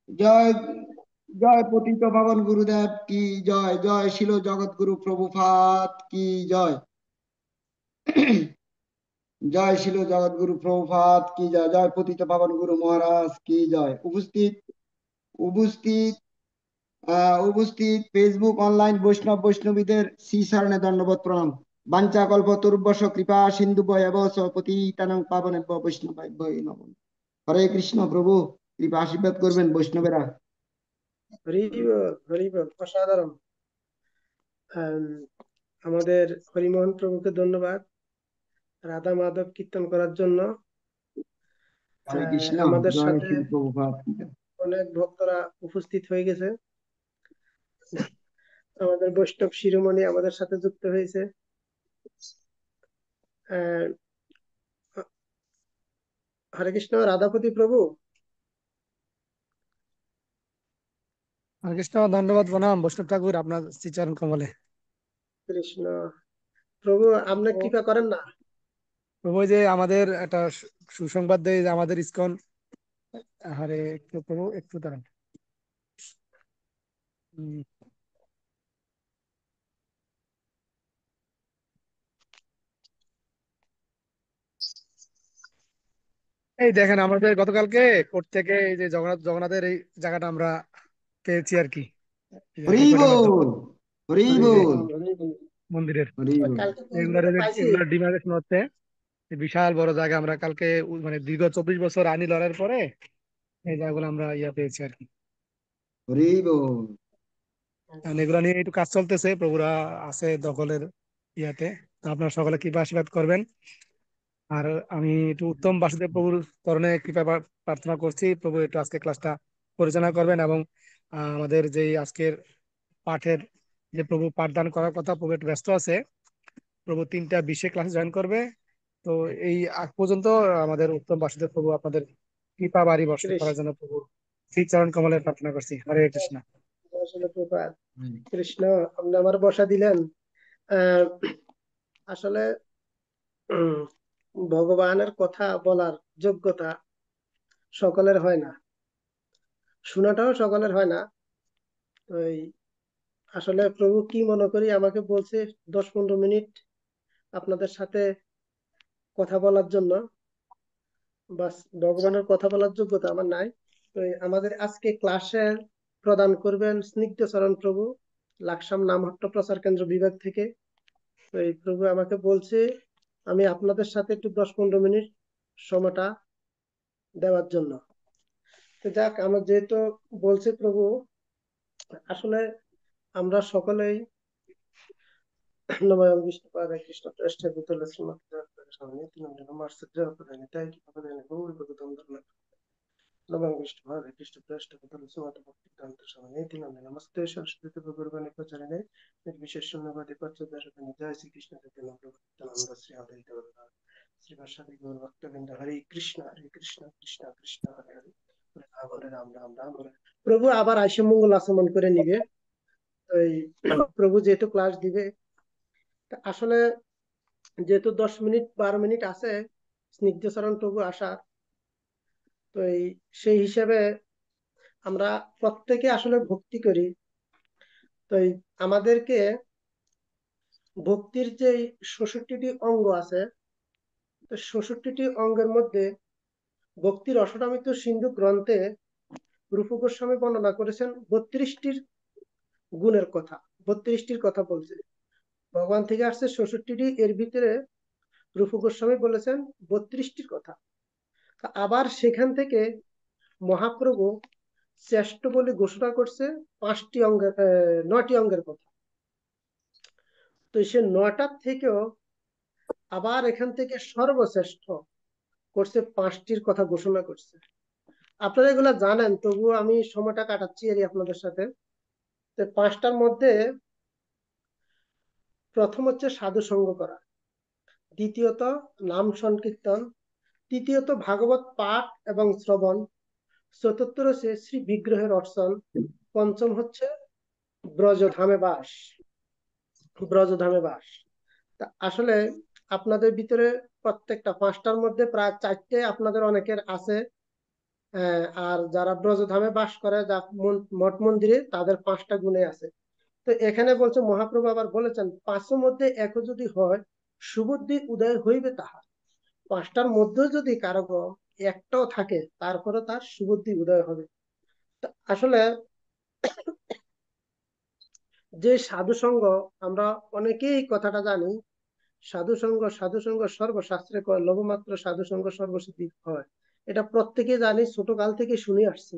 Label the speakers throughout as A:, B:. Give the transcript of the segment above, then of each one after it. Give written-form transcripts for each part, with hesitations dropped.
A: জয় জয় পতিত পাবন গুরুদেব কি জয়, জয় শিল জগৎগুরু প্রভুপাদ কি জয়। জয় শিল জগৎগুরু প্রভুপাদ কি জয়, জয় পতিত পাবন গুরু মহারাজ কি জয়। উপস্থিত উপস্থিত উপস্থিত ফেসবুক অনলাইন বৈষ্ণব বৈষ্ণবীদের শ্রী চরণে দণ্ডবত প্রণাম। বাঞ্ছা কল্প তরুবশ কৃপা সিন্ধু বয়ব পতিতানং পাবনেভ্য বৈষ্ণবাভ্যই নমঃ। হরে কৃষ্ণ প্রভু, কৃপা আশীর্বাদ করবেন বৈষ্ণবেরা।
B: হরি বল, হরি বল, অসাধারণ। আম, আমাদের হরিমোহন প্রভুকে ধন্যবাদ রাধা মাধব কীর্তন করার জন্য।
A: হরে কৃষ্ণ,
B: আমাদের
A: জয়
B: সাথে
A: শিল প্রভুপাদ কি জয়।
B: অনেক ভক্তরা উপস্থিত হয়ে গেছে। আমাদের বৈষ্ণব শিরোমণি আমাদের সাথে যুক্ত হয়েছে। আহ, হরে কৃষ্ণ, রাধাপতি প্রভু।
C: হরে কৃষ্ণ, ধন্যবাদ প্রণাম বৈষ্ণব ঠাকুর আপনার শ্রীচরণ কমলে।
B: কৃষ্ণ প্রভু, আপনি কৃপা করেন না।
C: প্রভু, ওই যে আমাদের একটা সুসংবাদ দেয় যে আমাদের ইসকন, হরে একটু প্রভু একটু দাঁড়ান। উম, এই দেখেন আমাদের গতকালকে কোর্ট থেকে এই যে জগন্নাথের এই জায়গাটা আমরা পেয়েছি আর কি,
A: হরি
C: রেকর্ডের মাধ্যমে
A: বল, হরি
C: এই যে
A: বল,
C: মন্দিরের
A: হরি বল।
B: কালকে তো
C: এগুলার
B: এইগুলো পাইছি।
C: এগুলার ডিমার্কেশন হচ্ছে। এই বিশাল বড় জায়গা আমরা কালকে মানে দীর্ঘ 24 বছর আইনি লড়াইয়ের পরে এই জায়গাগুলো আমরা পেয়েছি আর কি।
A: হরি বল।
C: কারণ এগুলো নিয়ে একটু কাজ চলতেছে, প্রভুরা আছে দখলের ইয়াতে। তো আপনারা সকলে কৃপা আশীর্বাদ করবেন। আর আমি একটু উত্তম বাসুদেব প্রভুর চরণে কৃপা প্রার্থনা করছি, প্রভু একটু আজকে ক্লাসটা পরিচালনা করবেন এবং আমাদের যে আজকের পাঠের যে প্রভু পাঠদান করার কথা, প্রভু একটু ব্যস্ত আছে। প্রভু 3টা 20-এ ক্লাসে জয়েন করবে। তো এই আগ পর্যন্ত আমাদের উত্তম বাসুদেব প্রভু আপনাদের কৃপা বাড়ি বর্ষণ
B: কৃষ্ণ,
C: করার জন্য প্রভু শ্রীচরণ কমলে প্রার্থনা করছি। হরে কৃষ্ণ।
B: আসলে কৃপা। কৃষ্ণ, আপনি আমার বসা দিলেন। আহ, আসলে উম, ভগবানের কথা বলার যোগ্যতা সকলের হয় না, শোনাটাও সকলের হয় না। তো আসলে প্রভু কি মনে করি আমাকে বলছে 10-15 মিনিট আপনাদের সাথে কথা বলার জন্য। বাস, ভগবানের কথা বলার যোগ্যতা আমার নাই। তো আমাদের আজকে ক্লাসে প্রদান করবেন স্নিগ্ধচরণ প্রভু, লাকসাম নামহট্ট প্রচার কেন্দ্র বিভাগ থেকে। তো এই প্রভু আমাকে বলছে আমি আপনাদের সাথে একটু 10-15 মিনিট সময়টা দেওয়ার জন্য। তো যাক, আমার যেহেতু বলছে প্রভু, আসলে আমরা সকলেই নমঃ বিষ্ণুপাদায় কৃষ্ণ প্রেষ্ঠে ভূতলে শ্রীমৎ স্বামী তিন মার্সের জয় প্রদায় তাই কি প্রদায় গৌর ভগতম ধর্ম নমঃ বিষ্ণুপাদায় কৃষ্ণ প্রেষ্ঠে ভূতলে শ্রীমৎ ভক্তি দান্ত স্বামী তিন নমস্তে সরস্বতী ভগবানে প্রচারিণে নির্বিশেষ শূন্যবাদী পঞ্চদশানি জয় শ্রীকৃষ্ণ চৈতন্য প্রভু নিত্যানন্দ শ্রী অদ্বৈত গদাধর শ্রীবাসাদি গৌর ভক্তবৃন্দ। হরে কৃষ্ণ, হরে কৃষ্ণ, কৃষ্ণ কৃষ্ণ হরে হরে, হরে রাম হরে রাম, রাম রাম হরে হরে। প্রভু আবার আইসে মঙ্গল আচমন করে নিবে। ওই প্রভু যেহেতু ক্লাস দিবে, তা আসলে যেহেতু 10-12 মিনিট আছে স্নিগ্ধচরণ প্রভু আসার, তো সেই হিসেবে আমরা প্রত্যেকে আসলে ভক্তি করি। তো আমাদেরকে ভক্তির যে 66টি অঙ্গ আছে, তো 66টি অঙ্গের মধ্যে ভক্তির রসনামৃত সিন্ধু গ্রন্থে রূপ গোস্বামী বর্ণনা করেছেন 32টির গুণের কথা। 32টির কথা বলছে, ভগবান থেকে আসছে 66টি, এর ভিতরে রূপ গোস্বামী বলেছেন 32টির কথা। আবার সেখান থেকে মহাপ্রভু শ্রেষ্ঠ বলে ঘোষণা করছে 9টি অঙ্গের কথা। তো সে 9টার থেকেও আবার এখান থেকে সর্বশ্রেষ্ঠ করছে 5টির কথা ঘোষণা করছে। আপনারা এগুলা জানেন, তবুও আমি সময়টা কাটাচ্ছি আর আপনাদের সাথে। তো 5টার মধ্যে প্রথম হচ্ছে সাধু সঙ্গ করা, দ্বিতীয়ত নাম সংকীর্তন, তৃতীয়ত ভাগবত পাঠ এবং শ্রবণ, চতুর্থ হচ্ছে শ্রী বিগ্রহের অর্চন, পঞ্চম হচ্ছে ব্রজধামে বাস, ব্রজধামে বাস। তা আসলে আপনাদের ভিতরে প্রত্যেকটা 5টার মধ্যে প্রায় 4টে আপনাদের অনেকের আছে, আর যারা ব্রজধামে বাস করে, যা মঠ মন্দিরে, তাদের 5টা গুণে আছে। তো এখানে বলছে, মহাপ্রভু আবার বলেছেন, 5-এর মধ্যে এক যদি হয়, সুবুদ্ধি উদয় হইবে তাহার। 5টার মধ্যে যদি কারো একটাও থাকে, তারপরে তার সুবুদ্ধি উদয় হবে। তো আসলে যে সাধু সঙ্গ, আমরা অনেকেই কথাটা জানি, সাধু সঙ্গ সর্বশাস্ত্রে কয়, লঘুমাত্র সাধু সঙ্গ সর্বসিদ্ধি হয়। এটা প্রত্যেকে জানি, ছোটকাল থেকে শুনে আসছি।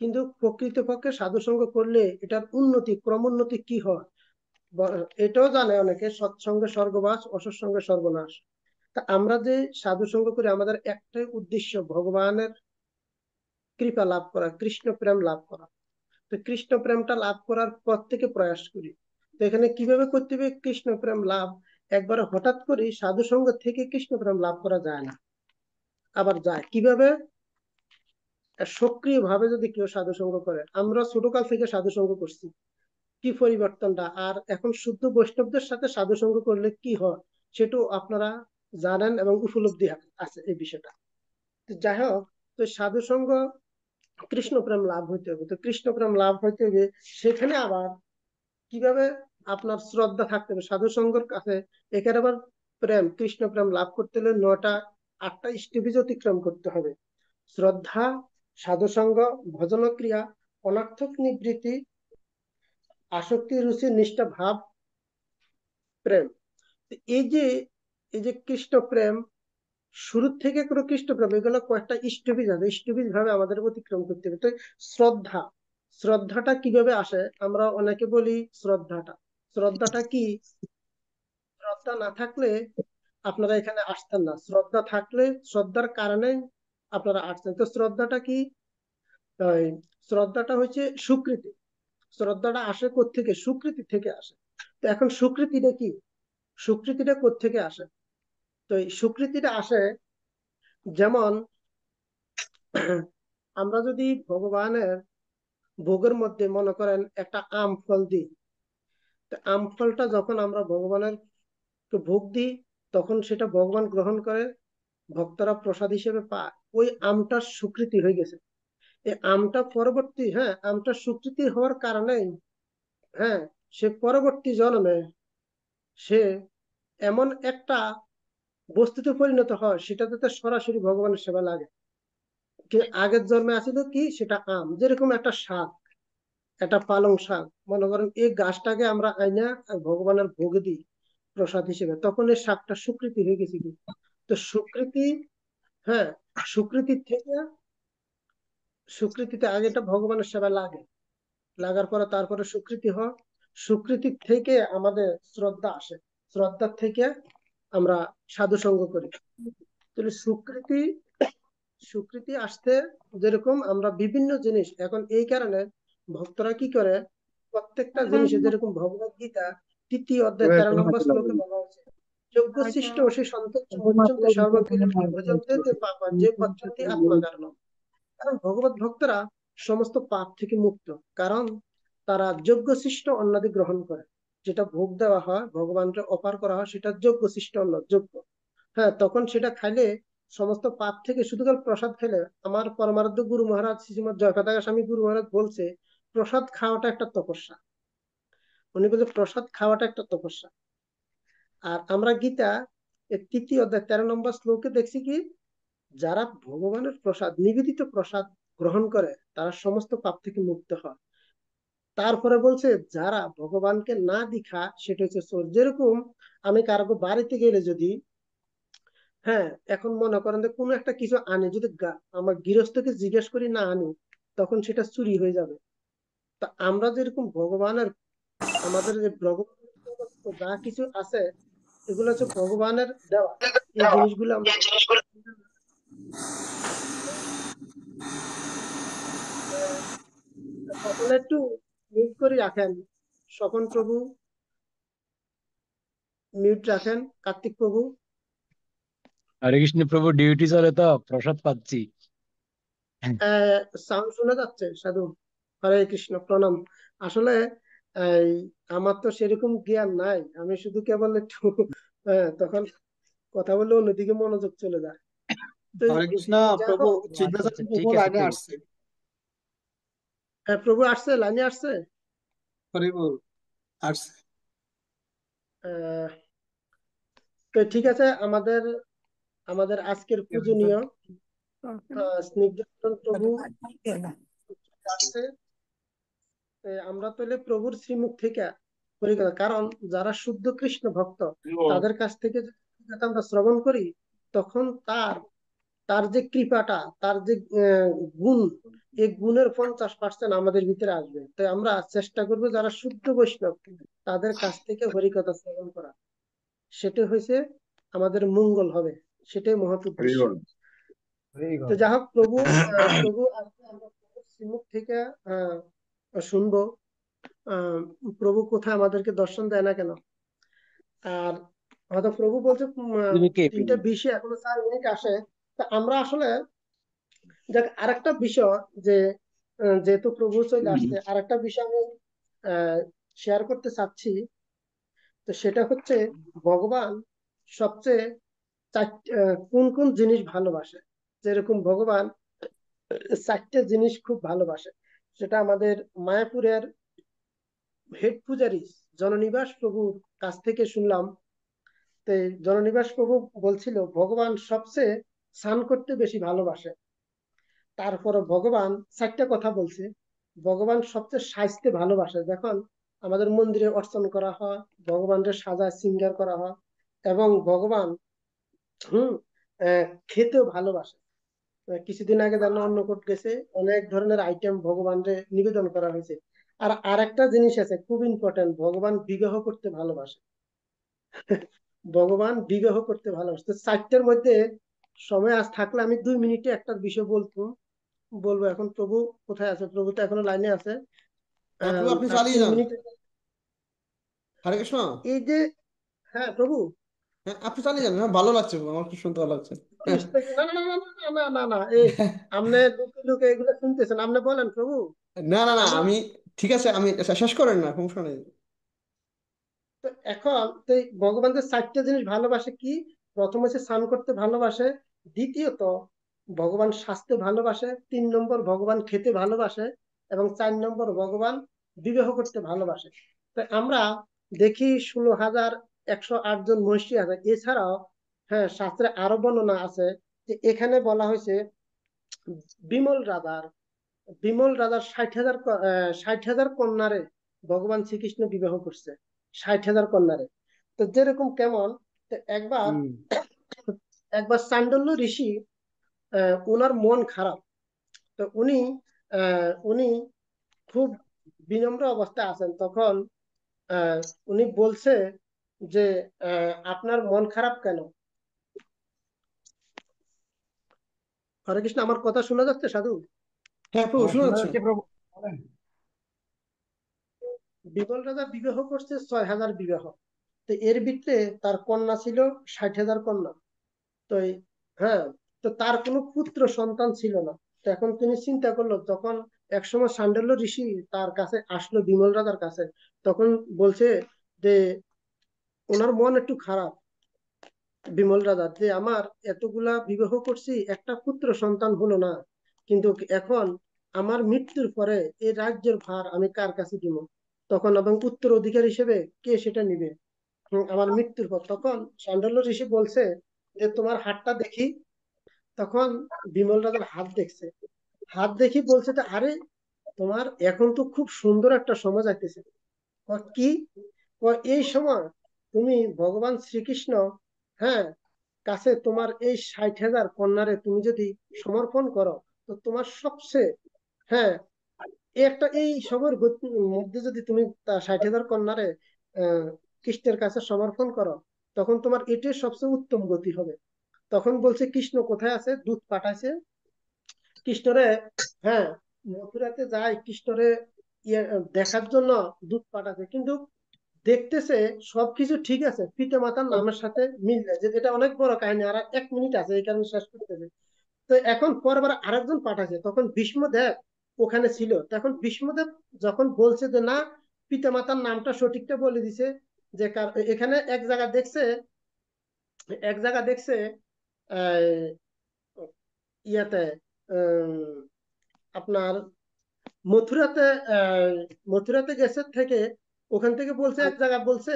B: কিন্তু প্রকৃতপক্ষে সাধু সঙ্গ করলে এটার উন্নতি, ক্রমোন্নতি কি হয়, এটাও জানে অনেকে। সৎসঙ্গে স্বর্গবাস, অসৎসঙ্গে সর্বনাশ। তা আমরা যে সাধু সঙ্গ করি, আমাদের একটাই উদ্দেশ্য, ভগবানের কৃপা লাভ করা, কৃষ্ণ প্রেম লাভ করা। তো কৃষ্ণ প্রেমটা লাভ করার প্রত্যেকে প্রয়াস করি। তো এখানে কিভাবে করতে হবে কৃষ্ণ প্রেম লাভ? একবারে হঠাৎ করে সাধু সঙ্গ থেকে কৃষ্ণ প্রেম লাভ করা যায় না। আবার যায় কিভাবে? সক্রিয় ভাবে যদি কেউ সাধু সঙ্গ করে, আমরা ছোটকাল থেকে সাধু সঙ্গ করছি, কি পরিবর্তনটা, আর এখন শুদ্ধ বৈষ্ণবদের সাথে সাধু সঙ্গ করলে কি হয়, সেটাও আপনারা জানেন এবং উপলব্ধি আছে এই বিষয়টা। তো যাই হোক, তো সাধু সঙ্গ কৃষ্ণ প্রেম লাভ হইতে হবে। তো কৃষ্ণ প্রেম লাভ হইতে হবে, সেখানে আবার কিভাবে? আপনার শ্রদ্ধা থাকতে হবে সাধু সঙ্গের কাছে। এখানে আবার প্রেম, কৃষ্ণ প্রেম লাভ করতে হলে 8টা স্টেপেজ অতিক্রম করতে হবে। শ্রদ্ধা, সাধু সঙ্গ, ভজন ক্রিয়া, অনর্থক নিবৃত্তি, আসক্তি, রুচি, নিষ্ঠা, ভাব, প্রেম। এই যে কৃষ্ণ প্রেম, শুরু থেকে কোনো কৃষ্ণ প্রেম, এগুলো কয়েকটা স্টেপেজ আছে, স্টেপেজ ভাবে আমাদের অতিক্রম করতে হবে। তো শ্রদ্ধা, শ্রদ্ধাটা কিভাবে আসে? আমরা অনেকে বলি শ্রদ্ধাটা কি? শ্রদ্ধা না থাকলে আপনারা এখানে আসতেন না, শ্রদ্ধা থাকলে, শ্রদ্ধার কারণে আপনারা আসতেন। তো শ্রদ্ধাটা কি? ওই শ্রদ্ধাটা হচ্ছে স্বীকৃতি। শ্রদ্ধাটা আসে কোত্থেকে? স্বীকৃতি থেকে আসে। তো এখন স্বীকৃতিটা কি? স্বীকৃতিটা কোত্থেকে আসে? তো এই স্বীকৃতিটা আসে, যেমন আমরা যদি ভগবানের ভোগের মধ্যে মনে করেন একটা আম ফল দিই, তো আম ফলটা যখন আমরা ভগবানের ভোগ দিই, তখন সেটা ভগবান গ্রহণ করে, ভক্তরা প্রসাদ হিসেবে পায়। ওই আমটার স্বীকৃতি হয়ে গেছে। এই আমটা পরবর্তী, আমটা স্বীকৃতি হওয়ার কারণে, হ্যাঁ, সে পরবর্তী জন্মে সে এমন একটা বস্তুতে পরিণত হয়, সেটা যাতে সরাসরি ভগবানের সেবা লাগে। আগের জন্মে আছিল কি, সেটা আম, যেরকম একটা শাক, একটা পালং শাক, মনে করেন এই গাছটাকে আমরা আইনা ভগবানের ভোগ দিই প্রসাদ হিসেবে, তখন এই শাকটা স্বীকৃতি হয়ে গেছে কি। তো স্বীকৃতি, হ্যাঁ, স্বীকৃতির থেকে, স্বীকৃতিতে আগে এটা ভগবানের সেবা লাগে, লাগার পরে তারপরে স্বীকৃতি হয়। স্বীকৃতির থেকে আমাদের শ্রদ্ধা আসে, শ্রদ্ধার থেকে আমরা সাধু সঙ্গ করি। তাহলে স্বীকৃতি, স্বীকৃতি আসতে যেরকম আমরা বিভিন্ন জিনিস, এখন এই কারণে ভক্তরা কি করে, প্রত্যেকটা জিনিসে, যেরকম ভগবত গীতা 3য় অধ্যায় 13 নম্বর শ্লোকে বলা হয়েছে, যোগ্য শিষ্ট অসি সন্তোষ মুচ্যন্তে সর্বকিরূপে ভজন্তে তে পাপা যে পচ্ছন্তি আত্মকারণ। কারণ ভগবত ভক্তরা সমস্ত পাপ থেকে মুক্ত, কারণ তারা যোগ্য শিষ্ট অন্নাদি গ্রহণ করে। যেটা ভোগ দেওয়া হয়, ভগবানকে অপার করা হয়, সেটা যোগ্য শিষ্ট অন্ন, যোগ্য। হ্যাঁ, তখন সেটা খাইলে সমস্ত পাপ থেকে, শুধু কাল প্রসাদ খেলে, আমার পরমারাধ্য গুরু মহারাজ শ্রীমৎ জয়প্রকাশ স্বামী গুরু মহারাজ বলছে, প্রসাদ খাওয়াটা একটা তপস্যা। উনি বলছে প্রসাদ খাওয়াটা একটা তপস্যা। আর আমরা গীতা 3য় অধ্যায় 13 নম্বর শ্লোকে দেখছি কি, যারা ভগবানের প্রসাদ, নিবেদিত প্রসাদ গ্রহণ করে, তারা সমস্ত পাপ থেকে মুক্ত হয়। তারপরে বলছে, যারা ভগবানকে না দেখা, সেটা হচ্ছে চোর। যেরকম আমি কারো বাড়িতে গেলে যদি, হ্যাঁ, এখন মনে করেন যে কোনো একটা কিছু আনি, যদি আমার গৃহস্থকে জিজ্ঞেস করি না আনি, তখন সেটা চুরি হয়ে যাবে। তা আমরা যেরকম ভগবানের, আমাদের যে ভগবানের যা কিছু আছে, এগুলো হচ্ছে ভগবানের দেওয়া। এই জিনিসগুলো আমরা সকলে একটু মিউট করে রাখেন। স্বপন প্রভু মিউট রাখেন, কার্তিক প্রভু।
D: হরে কৃষ্ণ প্রভু, ডিউটি চলে তো প্রসাদ পাচ্ছি।
B: সাউন্ড শোনা যাচ্ছে সাধু? হরে কৃষ্ণ, প্রণাম। আসলে এই আমার তো সেরকম জ্ঞান নাই, আমি শুধু কেবল একটু তখন কথা বললে অন্যদিকে মনোযোগ চলে যায়। তো
E: হরে কৃষ্ণ
B: যাই
E: প্রভু,
B: হোক,
D: আচ্ছা
E: জিজ্ঞাসা
D: আচ্ছা,
E: প্রভু
D: ঠিক আছে
E: লাইনে
D: প্রভু।
E: আসছে।
B: প্রভু আসছে, লাইনে আসছে।
E: হরি বল, আসছে।
B: আহ, তো ঠিক আছে, আমাদের আমাদের আজকের পূজনীয় স্নিগ্ধ প্রভু আসছে। আমরা তাহলে প্রভুর শ্রীমুখ থেকে হরিকথা, কারণ যারা শুদ্ধ কৃষ্ণ ভক্ত তাদের কাছ থেকে যদি হরিকথা আমরা শ্রবণ করি, তখন তার তার যে কৃপাটা, তার যে গুণ, এই গুণের 50% আমাদের ভিতরে আসবে। তাই আমরা চেষ্টা করব যারা শুদ্ধ বৈষ্ণব তাদের কাছ থেকে হরিকথা শ্রবণ করা। সেটা হয়েছে আমাদের মঙ্গল হবে, সেটাই মহৎ উদ্দেশ্য। তো যাই হোক, প্রভু আজকে আমরা প্রভুর শ্রীমুখ থেকে শুনবো আহ প্রভু কোথায় আমাদেরকে দর্শন দেয় না কেন। আর হয়তো প্রভু বলছে
D: তুমি কে প্রভু?
B: 3:20 এখনো 4 মিনিট আসে। তা আমরা আসলে দেখ আরেকটা বিষয় যে যেহেতু প্রভু চলে আসছে, আরেকটা বিষয় আমি শেয়ার করতে চাচ্ছি। তো সেটা হচ্ছে ভগবান সবচেয়ে কোন কোন জিনিস ভালোবাসে। যেরকম ভগবান 4টে জিনিস খুব ভালোবাসে। সেটা আমাদের মায়াপুরের হেড পূজারী জননিবাস প্রভুর কাছ থেকে শুনলাম। তো জননিবাস প্রভু বলছিল ভগবান সবচেয়ে স্নান করতে বেশি ভালোবাসে। তারপরে ভগবান 4টা কথা বলছে। ভগবান সবচেয়ে সাজতে ভালোবাসে, যখন আমাদের মন্দিরে অর্চনা করা হয়, ভগবানকে সাজায় শৃঙ্গার করা হয়। এবং ভগবান হম খেতেও ভালোবাসে। কিছুদিন আগে যেন অন্নকূট গেছে, অনেক ধরনের আইটেম ভগবানকে নিবেদন করা হয়েছে। আর আরেকটা জিনিস আছে খুব ইম্পর্টেন্ট, ভগবান বিবাহ করতে ভালোবাসে। ভগবান বিবাহ করতে ভালোবাসে। তো 4টার মধ্যে সময় আজ থাকলে আমি 2 মিনিটে একটা বিষয় বলবো। এখন প্রভু কোথায় আছে? প্রভু তো এখনো লাইনে আছে।
E: হ্যাঁ প্রভু, আপনি
B: তার
E: চালিয়ে
B: 3
E: যান।
B: মিনিট
E: হরে কৃষ্ণ।
B: এই যে, হ্যাঁ প্রভু,
E: হ্যাঁ আপনি চালিয়ে যান, হ্যাঁ ভালো লাগছে প্রভু, আমার খুব শুনতে ভালো লাগছে।
B: না না না না না না না না, এই আপনি লুকে লুকে এগুলো শুনতেছেন, আপনি বলেন প্রভু।
E: না না না,
B: আমি
E: আমি ঠিক আছে, আমি শেষ করেন না, সমস্যা নেই।
B: তো এখন তো এই ভগবান যে 4টে জিনিস ভালোবাসে কি? প্রথম হচ্ছে স্নান করতে ভালোবাসে, দ্বিতীয়ত ভগবান স্বাস্থ্য ভালোবাসে, 3 নম্বর ভগবান খেতে ভালোবাসে, এবং 4 নম্বর ভগবান বিবাহ করতে ভালোবাসে। তো আমরা দেখি 16,108 জন মহিষী আছে। এছাড়াও হ্যাঁ, শাস্ত্রে আরো বর্ণনা আছে যে এখানে বলা হয়েছে বিমল রাজার বিমল রাজার 60,000 কন্যারে ভগবান শ্রীকৃষ্ণ বিবাহ করছে। 60,000 কন্যারে। তো যেরকম কেমন, তো একবার
E: হুম।
B: একবার চাণ্ডাল্য ঋষি, ওনার মন খারাপ। তো উনি খুব বিনম্র অবস্থায় আছেন। তখন উনি বলছে যে আপনার মন খারাপ কেন? হরে কৃষ্ণ, আমার কথা শোনা যাচ্ছে সাধু?
E: হ্যাঁ প্রভু, শোনা
C: শোনা
E: যাচ্ছে।
C: যাচ্ছে প্রভু, বলেন।
B: বিমল রাজা বিবাহ করছে 6,000 বিবাহ। তো এর ভিতরে তার কন্যা ছিল 60,000 কন্যা। তো হ্যাঁ, তো তার কোনো পুত্র সন্তান ছিল না। তো এখন তিনি চিন্তা করলো, তখন একসময় সান্ডল্য ঋষি তার কাছে আসলো বিমল রাজার কাছে। তখন বলছে যে ওনার মন একটু খারাপ, বিমল রাজার, যে আমার এতগুলা বিবাহ করছি, একটা পুত্র সন্তান হলো না। কিন্তু এখন আমার মৃত্যুর পরে এই রাজ্যের ভার আমি কার কাছে দিব? তখন এবং উত্তরাধিকার হিসেবে কে সেটা নিবে আমার মৃত্যুর পর? তখন সান্ডল্য ঋষি বলছে যে তোমার হাতটা দেখি। তখন বিমল রাজার হাত দেখছে। হাত দেখি বলছে যে আরে, তোমার এখন তো খুব সুন্দর একটা সময় যাইতেছে। কি? এই সময় তুমি ভগবান শ্রীকৃষ্ণ, হ্যাঁ, কাছে তোমার এই 60,000 কন্যারে তুমি যদি সমর্পণ করো, তো তোমার সবচেয়ে, হ্যাঁ, এই সবের মধ্যে যদি তুমি 60,000 কন্যারে আহ কৃষ্ণের কাছে সমর্পণ করো, তখন তোমার এটাই সবচেয়ে উত্তম গতি হবে। তখন বলছে কৃষ্ণ কোথায় আছে? দূত পাঠাইছে কৃষ্ণরে, হ্যাঁ, মথুরাতে যায় কৃষ্ণরে দেখার জন্য দূত পাঠাচ্ছে। কিন্তু দেখতেছে সবকিছু ঠিক আছে, পিতা মাতার নামের সাথে মিল যায়, যে এটা অনেক বড় কাহিনী, আর 1 মিনিট আছে, এই কারণে শেষ করতেছে। তো এখন পরবার আরেকজন পাঠাচ্ছে, তখন ভীষ্মদেব ওখানে ছিল। তখন ভীষ্মদেব যখন বলছে যে না, পিতা মাতার নামটা সঠিকটা বলে দিছে, যে এখানে এক জায়গা দেখছে আহ ইয়াতে উম, আপনার মথুরাতে আহ, মথুরাতে গেছে থেকে ওখান থেকে বলছে এক জায়গা বলছে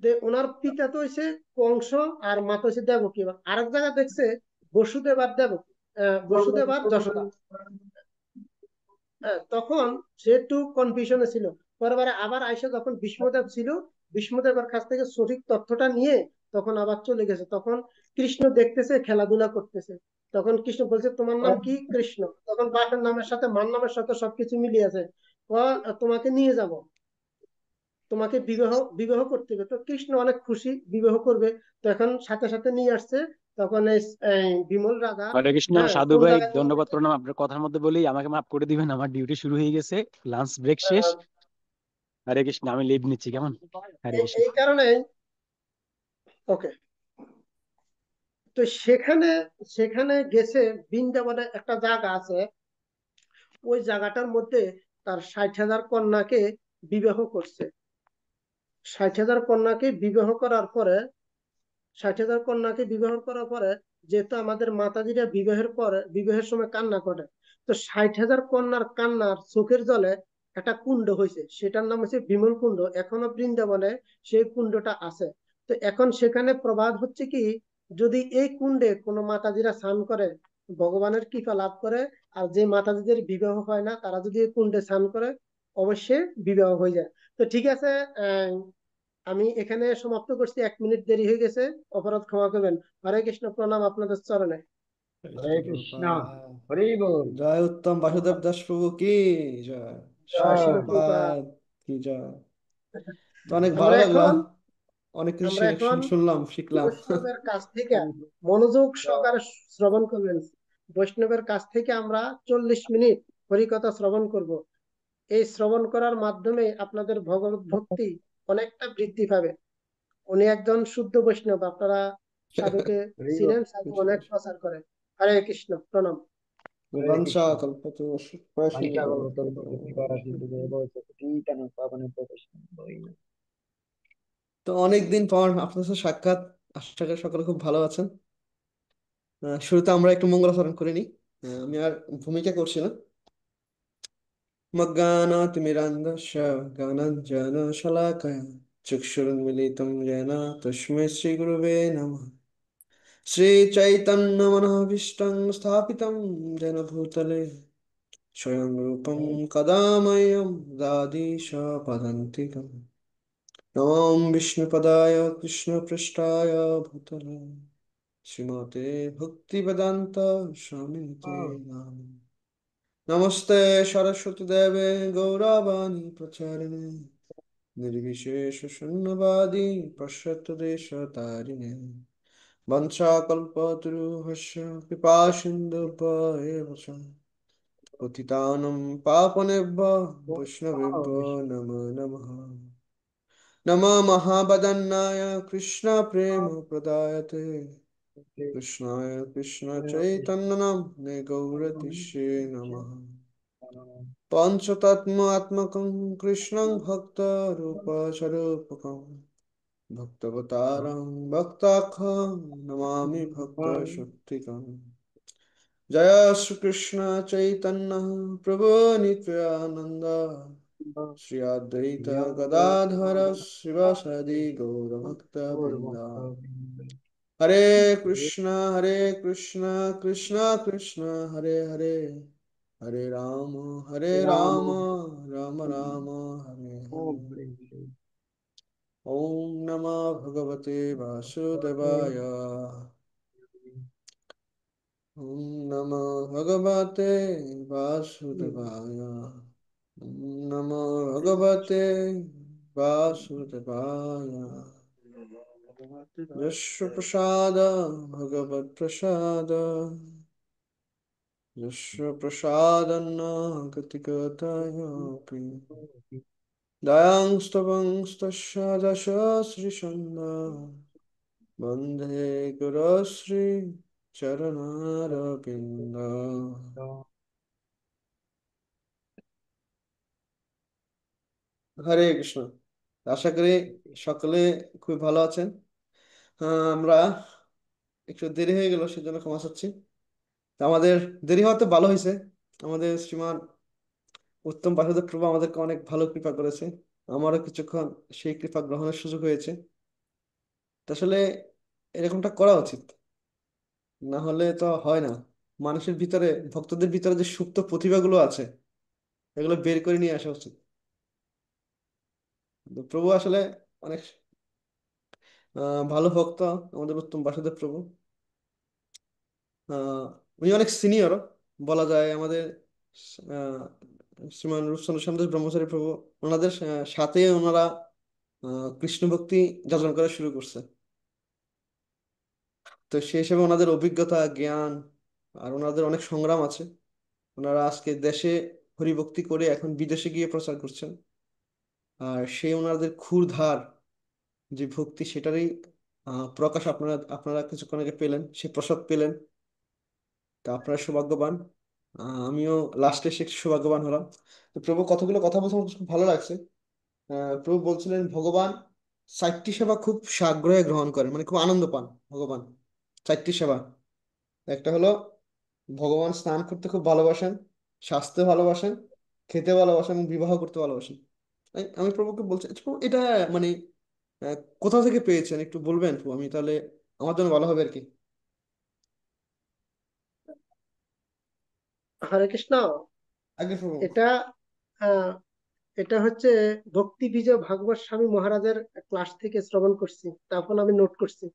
B: যে ওনার পিতা তো হয়েছে কংস আর মাতা হচ্ছে দেবকী। আরেক জায়গা দেখছে বসুদেব আর দেবকী, বসুদেব আর যশোদা। হ্যাঁ, তখন সে একটু কনফিউশনে ছিল। পরে আবার আয়সা যখন ভীষ্মদেব ছিল, ভীষ্মদেবের কাছ থেকে সঠিক তথ্যটা নিয়ে তখন আবার চলে গেছে। তখন কৃষ্ণ দেখতেছে খেলাধুলা করতেছে। তখন কৃষ্ণ বলছে তোমার নাম কি? কৃষ্ণ। তখন বাপের নামের সাথে মার নামের সাথে সবকিছু মিলিয়ে আছে। তোমাকে নিয়ে যাব, তোমাকে বিবাহ বিবাহ করতে হবে। তো কৃষ্ণ অনেক খুশি, বিবাহ করবে। তো এখন সাথে সাথে নিয়ে আসছে। তখন এই বিমল রাজা,
D: হরে কৃষ্ণ
B: হ্যাঁ,
D: সাধু
B: কোন
D: ভাই,
B: জায়গায় নিয়ে
D: ধন্যবাদ
B: গেছে?
D: প্রণাম। আপনার কথার মধ্যে বলি আমাকে মাফ করে দিবেন, আমার ডিউটি শুরু হয়ে গেছে, লাঞ্চ ব্রেক শেষ।
B: আহ,
D: হরে কৃষ্ণ, আমি লিভ নিচ্ছি, কেমন? হরে কৃষ্ণ।
B: এই কারণে ওকে। তো সেখানে সেখানে গেছে, বৃন্দাবনে একটা জায়গা আছে, ওই জায়গাটার মধ্যে তার 60,000 কন্যাকে বিবাহ করছে। 60,000 কন্যাকে বিবাহ করার পরে 60,000 কন্যাকে বিবাহ করার পরে, যেহেতু আমাদের মাতাজিরা বিবাহের সময় কান্না করে, তো 60,000 কন্যার কান্নার চোখের জলে একটা কুণ্ড হয়েছে, সেটার নাম হচ্ছে বিমল কুণ্ড। এখনো বৃন্দাবনে সেই কুণ্ডটা আছে। তো এখন সেখানে প্রবাদ হচ্ছে কি, যদি এই কুণ্ডে কোনো মাতাজিরা স্নান করে ভগবানের কৃপা লাভ করে, আর যে মাতাজিদের বিবাহ হয় না তারা যদি এই কুণ্ডে স্নান করে অবশ্যই বিবাহ হয়ে যায়। তো ঠিক আছে, আহ আমি এখানে সমাপ্ত করছি, 1 মিনিট দেরি হয়ে গেছে, অপরাধ ক্ষমা করবেন। হরে কৃষ্ণ, প্রণাম আপনাদের চরণে।
A: হরে কৃষ্ণ, হরি বল।
E: জয় উত্তম বাসুদেব দাস প্রভু কি জয়। শিল
B: শিল
A: জয়।
B: প্রভুপাদ।
E: প্রভুপাদ কি জয়। তো অনেক ভালো
B: আমরা
E: লাগলো,
B: এখন
E: অনেক কিছু
B: আমরা এখন
E: শুনলাম শিখলাম।
B: বৈষ্ণবের কাছ থেকে মনোযোগ সহকারে শ্রবণ করবেন। বৈষ্ণবের কাছ থেকে আমরা 40 মিনিট হরিকথা শ্রবণ করব। এই শ্রবণ করার মাধ্যমে আপনাদের ভগবত ভক্তি অনেকটা বৃদ্ধি পাবে। উনি একজন শুদ্ধ বৈষ্ণব, আপনারা সাধুকে
A: হরি বল।
B: চিনেন, সাধু অনেক প্রচার করে। হরে কৃষ্ণ, প্রণাম।
A: হরে
E: বাঞ্ছা
A: কৃষ্ণ।
E: কল্পতরু
A: পাঞ্চাকল্পতরু কৃপা সিন্ধু পতিতানাং পাবনেভ্যো বৈষ্ণবেভ্যো।
E: তো অনেকদিন পর আপনার সাথে সাক্ষাৎ। আশা করি সকলে খুব ভালো আছেন। শুরুতে আমরা একটু মঙ্গলাচরণ করে নিই। আমি আর ভূমিকা করছি না। মজ্ঞানাতিমিরান্ধস্য জ্ঞানাঞ্জনশলাকয়া চক্ষুरुन्मीलितं येन तस्मै श्रीगुरवे नमः। श्रीचैतन्यमनोभीष्टं स्थापितं येन भूतले स्वयं रूपं कदा मह्यं ददाति स्वपदान्तिकम्। नमो विष्णुपदाय कृष्णपृष्ठाय भूतले श्रीमते भक्तिवेदान्त स्वामिनिते नाम। नमस्ते सरस्वती देवे गौरवाणी प्रचारिणे निर्विशेष शून्यवादी पश्चात्देशतारिणे वंशाकल्पतरुहस्य कृपा सिन्धुभ्येव च पतितानं पावनेभ्यो वैष्णवेभ्यो नमो नमः। नमः महावदन्नाय कृष्णप्रेमप्रदायते कृष्णाय कृष्णचैतन्यनाम्ने गौरतिष्ठे नमः। पञ्चतत्त्वात्मकं कृष्णं भक्तरूपस्वरूपकं भक्तवतारं भक्ताख्यं नमामि भक्तशक्तिकम्। जय श्री कृष्ण चैतन्य प्रभु नित्यानंद श्री अद्वैत गदाधर शिवासादि गौरभक्तवृंदा। हरे कृष्ण कृष्ण कृष्ण हरे हरे, हरे
A: राम
E: राम राम राम हरे
A: ओम
E: हरे।
A: हरे हरे।
E: ओम नमः भगवते वासुदेवाय। ओम नमो भगवते वासुदेवाय। ओम नमो भगवते वासुदेवाय। यस्य प्रसाद भगवत प्रसाद, यस्य प्रसादन्न गतिगतयोऽपि दयांस्तवंस्तस्य दश श्रीसन्द वन्दे गुरुश्री चरणारविन्द। হরে কৃষ্ণ। আশা করি সকলে খুব ভালো আছেন। আমরা একটু দেরি হয়ে গেল, সেজন্য ক্ষমা চাচ্ছি। তা আমাদের দেরি হওয়াতে ভালো হয়েছে। আমাদের শ্রীমান উত্তম বাসুদেব প্রভু আমাদেরকে অনেক ভালো কৃপা করেছে। আমারও কিছুক্ষণ সেই কৃপা গ্রহণের সুযোগ হয়েছে। তো আসলে এরকমটা করা উচিত, না হলে তো হয় না। মানুষের ভিতরে, ভক্তদের ভিতরে যে সুপ্ত প্রতিভাগুলো আছে এগুলো বের করে নিয়ে আসা উচিত। তো প্রভু আসলে অনেক ভালো ভক্ত আমাদের উত্তম বাসুদেব প্রভু। আহ উনি অনেক সিনিয়র বলা যায় আমাদের। আহ, শ্রীমান রূপচন্দ্র সন্দেশ ব্রহ্মচারী প্রভু, ওনাদের সাথে ওনারা কৃষ্ণ ভক্তি যাচনা করা শুরু করছে। তো সেই হিসেবে ওনাদের অভিজ্ঞতা, জ্ঞান আর ওনাদের অনেক সংগ্রাম আছে। ওনারা আজকে দেশে হরিভক্তি করে এখন বিদেশে গিয়ে প্রচার করছেন। আর সেই ওনাদের ক্ষুরধার যে ভক্তি, সেটারই প্রকাশ আপনারা আপনারা কিছুক্ষণ আগে পেলেন, সে প্রসাদ পেলেন। তা আপনারা সৌভাগ্যবান। আমিও লাস্টে এসে একটু সৌভাগ্যবান হলাম। তো প্রভু কতগুলো কথা বলছে আমার খুব ভালো লাগছে। প্রভু বলছিলেন ভগবান চারটি সেবা খুব সাগ্রহে গ্রহণ করেন, মানে খুব আনন্দ পান ভগবান। চারটি সেবা, একটা হলো ভগবান স্নান করতে খুব ভালোবাসেন, সাজতে ভালোবাসেন, খেতে ভালোবাসেন এবং বিবাহ করতে ভালোবাসেন। আমি প্রভুকে বলছি, আচ্ছা প্রভু এটা মানে কোথা থেকে পেয়েছেন একটু বলবেন প্রভু? আমি তাহলে আমার জন্য ভালো হবে আর কি।
B: হরে কৃষ্ণ।
E: আগে প্রভু।
B: এটা আহ, এটা হচ্ছে ভক্তি বিজয় ভাগবত স্বামী মহারাজের ক্লাস থেকে শ্রবণ করছি, তখন আমি নোট করছি।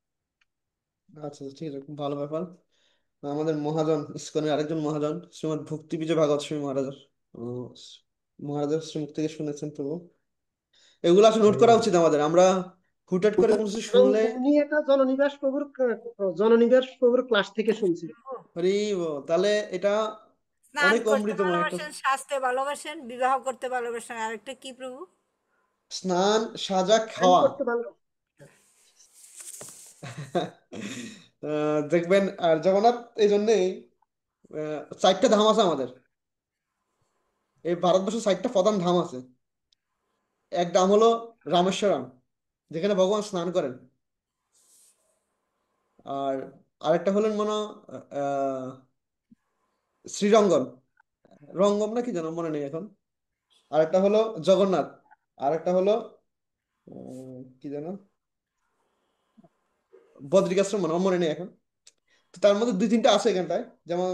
E: আচ্ছা আচ্ছা, ঠিক আছে, খুব ভালো ব্যাপার। আমাদের মহাজন ইসকনের আরেকজন মহাজন শ্রীমৎ ভক্তি বিজয় ভাগবত স্বামী মহারাজের আহ, মহারাজের শ্রীমুখ থেকে শুনেছেন প্রভু। এগুলো আসলে নোট করা উচিত আমাদের। আমরা হুটহাট করে কোনো কিছু
B: এবং
E: শুনলে
B: উনি এটা জননিবাস প্রভুর ক্লাস থেকে শুনছি।
E: আরে তাহলে এটা
F: স্নান
E: অনেক
F: করতে
E: অমৃতময় একটা।
F: ভালোবাসেন, সাজতে ভালোবাসেন, বিবাহ করতে ভালোবাসেন, আরেকটা কি প্রভু?
E: স্নান, সাজা,
B: ধ্যান
E: খাওয়া।
B: করতে ভালো।
E: দেখবেন আর জগন্নাথ এই জন্যেই চারটা ধাম আছে আমাদের। এই ভারতবর্ষে চারটা প্রধান ধাম আছে। এক ধাম হলো রামেশ্বরম, যেখানে ভগবান স্নান করেন। আর আরেকটা হলেন মনে হয়, আহ শ্রীরঙ্গন, রঙ্গম না কি যেন মনে নেই এখন। আরেকটা হলো জগন্নাথ। আরেকটা হলো কি যেন বদ্রিকাশ্রম, মনে মনে নেই এখন। তো তার মধ্যে দুই তিনটা আছে এখানটায়, যেমন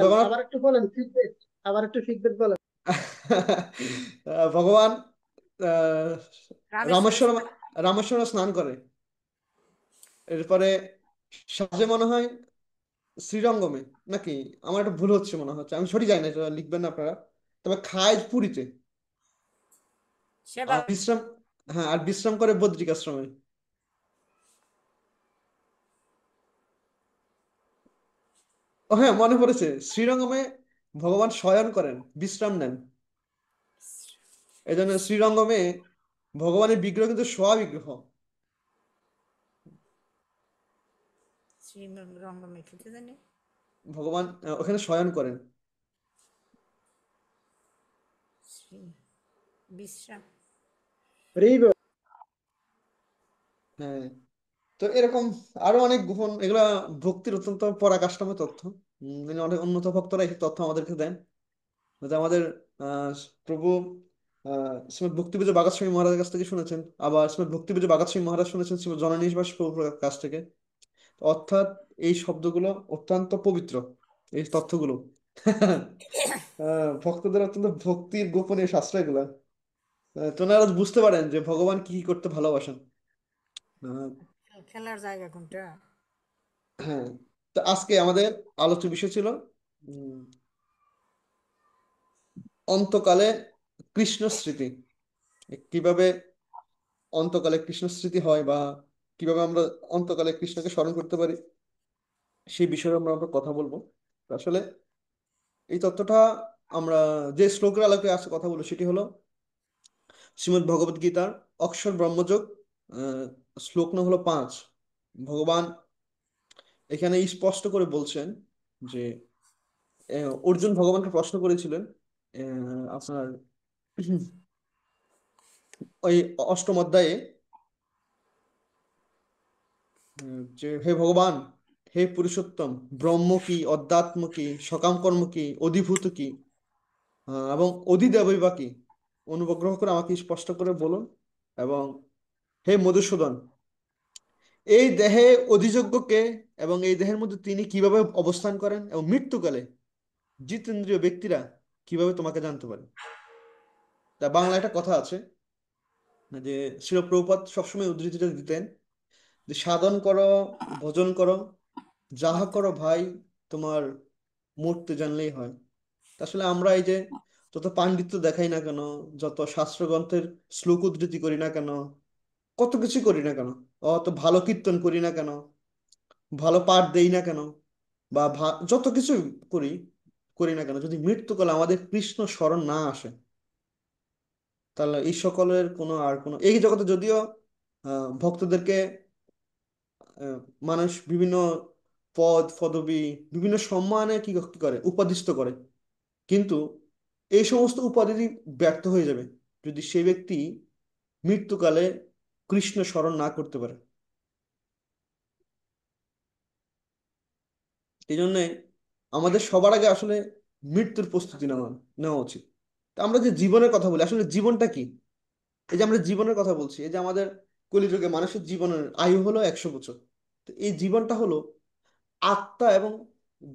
E: জগন্নাথ।
B: আবার একটু বলেন ফিডব্যাক, আবার একটু ফিডব্যাক বলেন।
E: ভগবান আহ,
F: রামেশ্বর
E: রামেশ্বরম,
F: স্নান।
E: রামেশ্বরম স্নান করে। এরপরে সাজে মনে হয় শ্রীরঙ্গমে নাকি, আমার একটা ভুল হচ্ছে মনে হচ্ছে, আমি সঠিক জানি না, এটা লিখবেন না আপনারা। তবে খায় পুরীতে।
F: সেবা।
E: আর বিশ্রাম, হ্যাঁ, আর বিশ্রাম করে বদ্রিকাশ্রমে। ও হ্যাঁ, মনে পড়েছে, শ্রীরঙ্গমে ভগবান শয়ন করেন, বিশ্রাম নেন। এই জন্য শ্রীরঙ্গমে ভগবানের বিগ্রহ কিন্তু শোয়া বিগ্রহ।
F: শ্রীরঙ্গমে খেতে জানি।
E: ভগবান ওখানে শয়ন করেন।
F: শ্রী বিশ্রাম।
B: হরি বল।
E: হ্যাঁ। তো এরকম আরো অনেক গোপন, এগুলা ভক্তির অত্যন্ত পরাকাষ্ঠাময় তথ্য। মানে অনেক উন্নত ভক্তরা এই তথ্য আমাদেরকে দেন। যাতে আমাদের আহ প্রভু শ্রীমদ ভক্তিপূজা বাগাত স্বামী মহারাজের কাছ থেকে শুনেছেন, আবার শ্রীমদ ভক্তিপূজা বাগাত স্বামী মহারাজ শুনেছেন শ্রীমদ জননীশ প্রভুর কাছ থেকে। অর্থাৎ এই শব্দগুলো অত্যন্ত পবিত্র, এই তথ্যগুলো। ভক্তদের অত্যন্ত ভক্তির গোপনীয় শাস্ত্র এগুলা। তোনারা বুঝতে পারেন যে ভগবান কি কি করতে ভালোবাসেন। আহ,
F: খেলার জায়গা কোনটা?
E: হ্যাঁ। তো আজকে আমাদের আলোচ্য বিষয় ছিল উম, অন্তকালে কৃষ্ণ স্মৃতি। কিভাবে অন্তকালে কৃষ্ণ স্মৃতি হয়, বা কিভাবে আমরা অন্তকালে কৃষ্ণকে স্মরণ করতে পারি, সেই বিষয়ে আমরা আমরা কথা বলবো। আসলে এই তত্ত্বটা আমরা যে শ্লোকের আলোকে আজকে কথা বলবো সেটি হলো শ্রীমদ্ ভগবদ গীতার অক্ষর ব্রহ্মযোগ, আহ, শ্লোক নং হলো 5। ভগবান এখানে স্পষ্ট করে বলছেন যে অর্জুন ভগবানকে প্রশ্ন করেছিলেন আপনার ওই অষ্টম অধ্যায়ে, যে হে ভগবান, হে পুরুষোত্তম, ব্রহ্ম কি, অধ্যাত্ম কি, সকাম কর্ম কি, অধিভূত কি, এবং অধিদেবই বা কি? অনুগ্রহ করে আমাকে স্পষ্ট করে বলুন। এবং হে মধুসূদন, এই দেহে অধিযোগ্য কে, এবং এই দেহের মধ্যে তিনি কিভাবে অবস্থান করেন, এবং মৃত্যুকালে জিতেন্দ্রীয় ব্যক্তিরা কিভাবে তোমাকে জানতে পারে? তা বাংলা একটা কথা আছে যে শিল প্রভুপাদ সবসময় উদ্ধৃতিটা দিতেন যে সাধন করো, ভজন করো, যাহা করো ভাই, তোমার মূর্তি জানলেই হয়। তা আসলে আমরা এই যে যত পাণ্ডিত্য দেখাই না কেন, যত শাস্ত্রগ্রন্থের শ্লোক উদ্ধৃতি করি না কেন, কত কিছু করি না কেন, অত ভালো কীর্তন করি না কেন, ভালো পাঠ দেই না কেন, বা যত কিছু করি করি না কেন, যদি মৃত্যুকালে আমাদের কৃষ্ণ স্মরণ না আসে, তাহলে এই সকলের কোনো আর কোনো, এই জগতে যদিও ভক্তদেরকে আহ, মানুষ বিভিন্ন পদ পদবি, বিভিন্ন সম্মানে কি কি করে, উপাদিষ্ট করে, কিন্তু এই সমস্ত উপাধি ব্যর্থ হয়ে যাবে যদি সেই ব্যক্তি মৃত্যুকালে কৃষ্ণ স্মরণ না করতে পারে। এই জন্যে আমাদের সবার আগে আসলে মৃত্যুর প্রস্তুতি নেওয়া নেওয়া উচিত। তা আমরা যে জীবনের কথা বলি, আসলে জীবনটা কি? এই যে আমরা জীবনের কথা বলছি, এই যে আমাদের কলিযুগে মানুষের জীবনের আয়ু হলো 100 বছর। তো এই জীবনটা হলো আত্মা এবং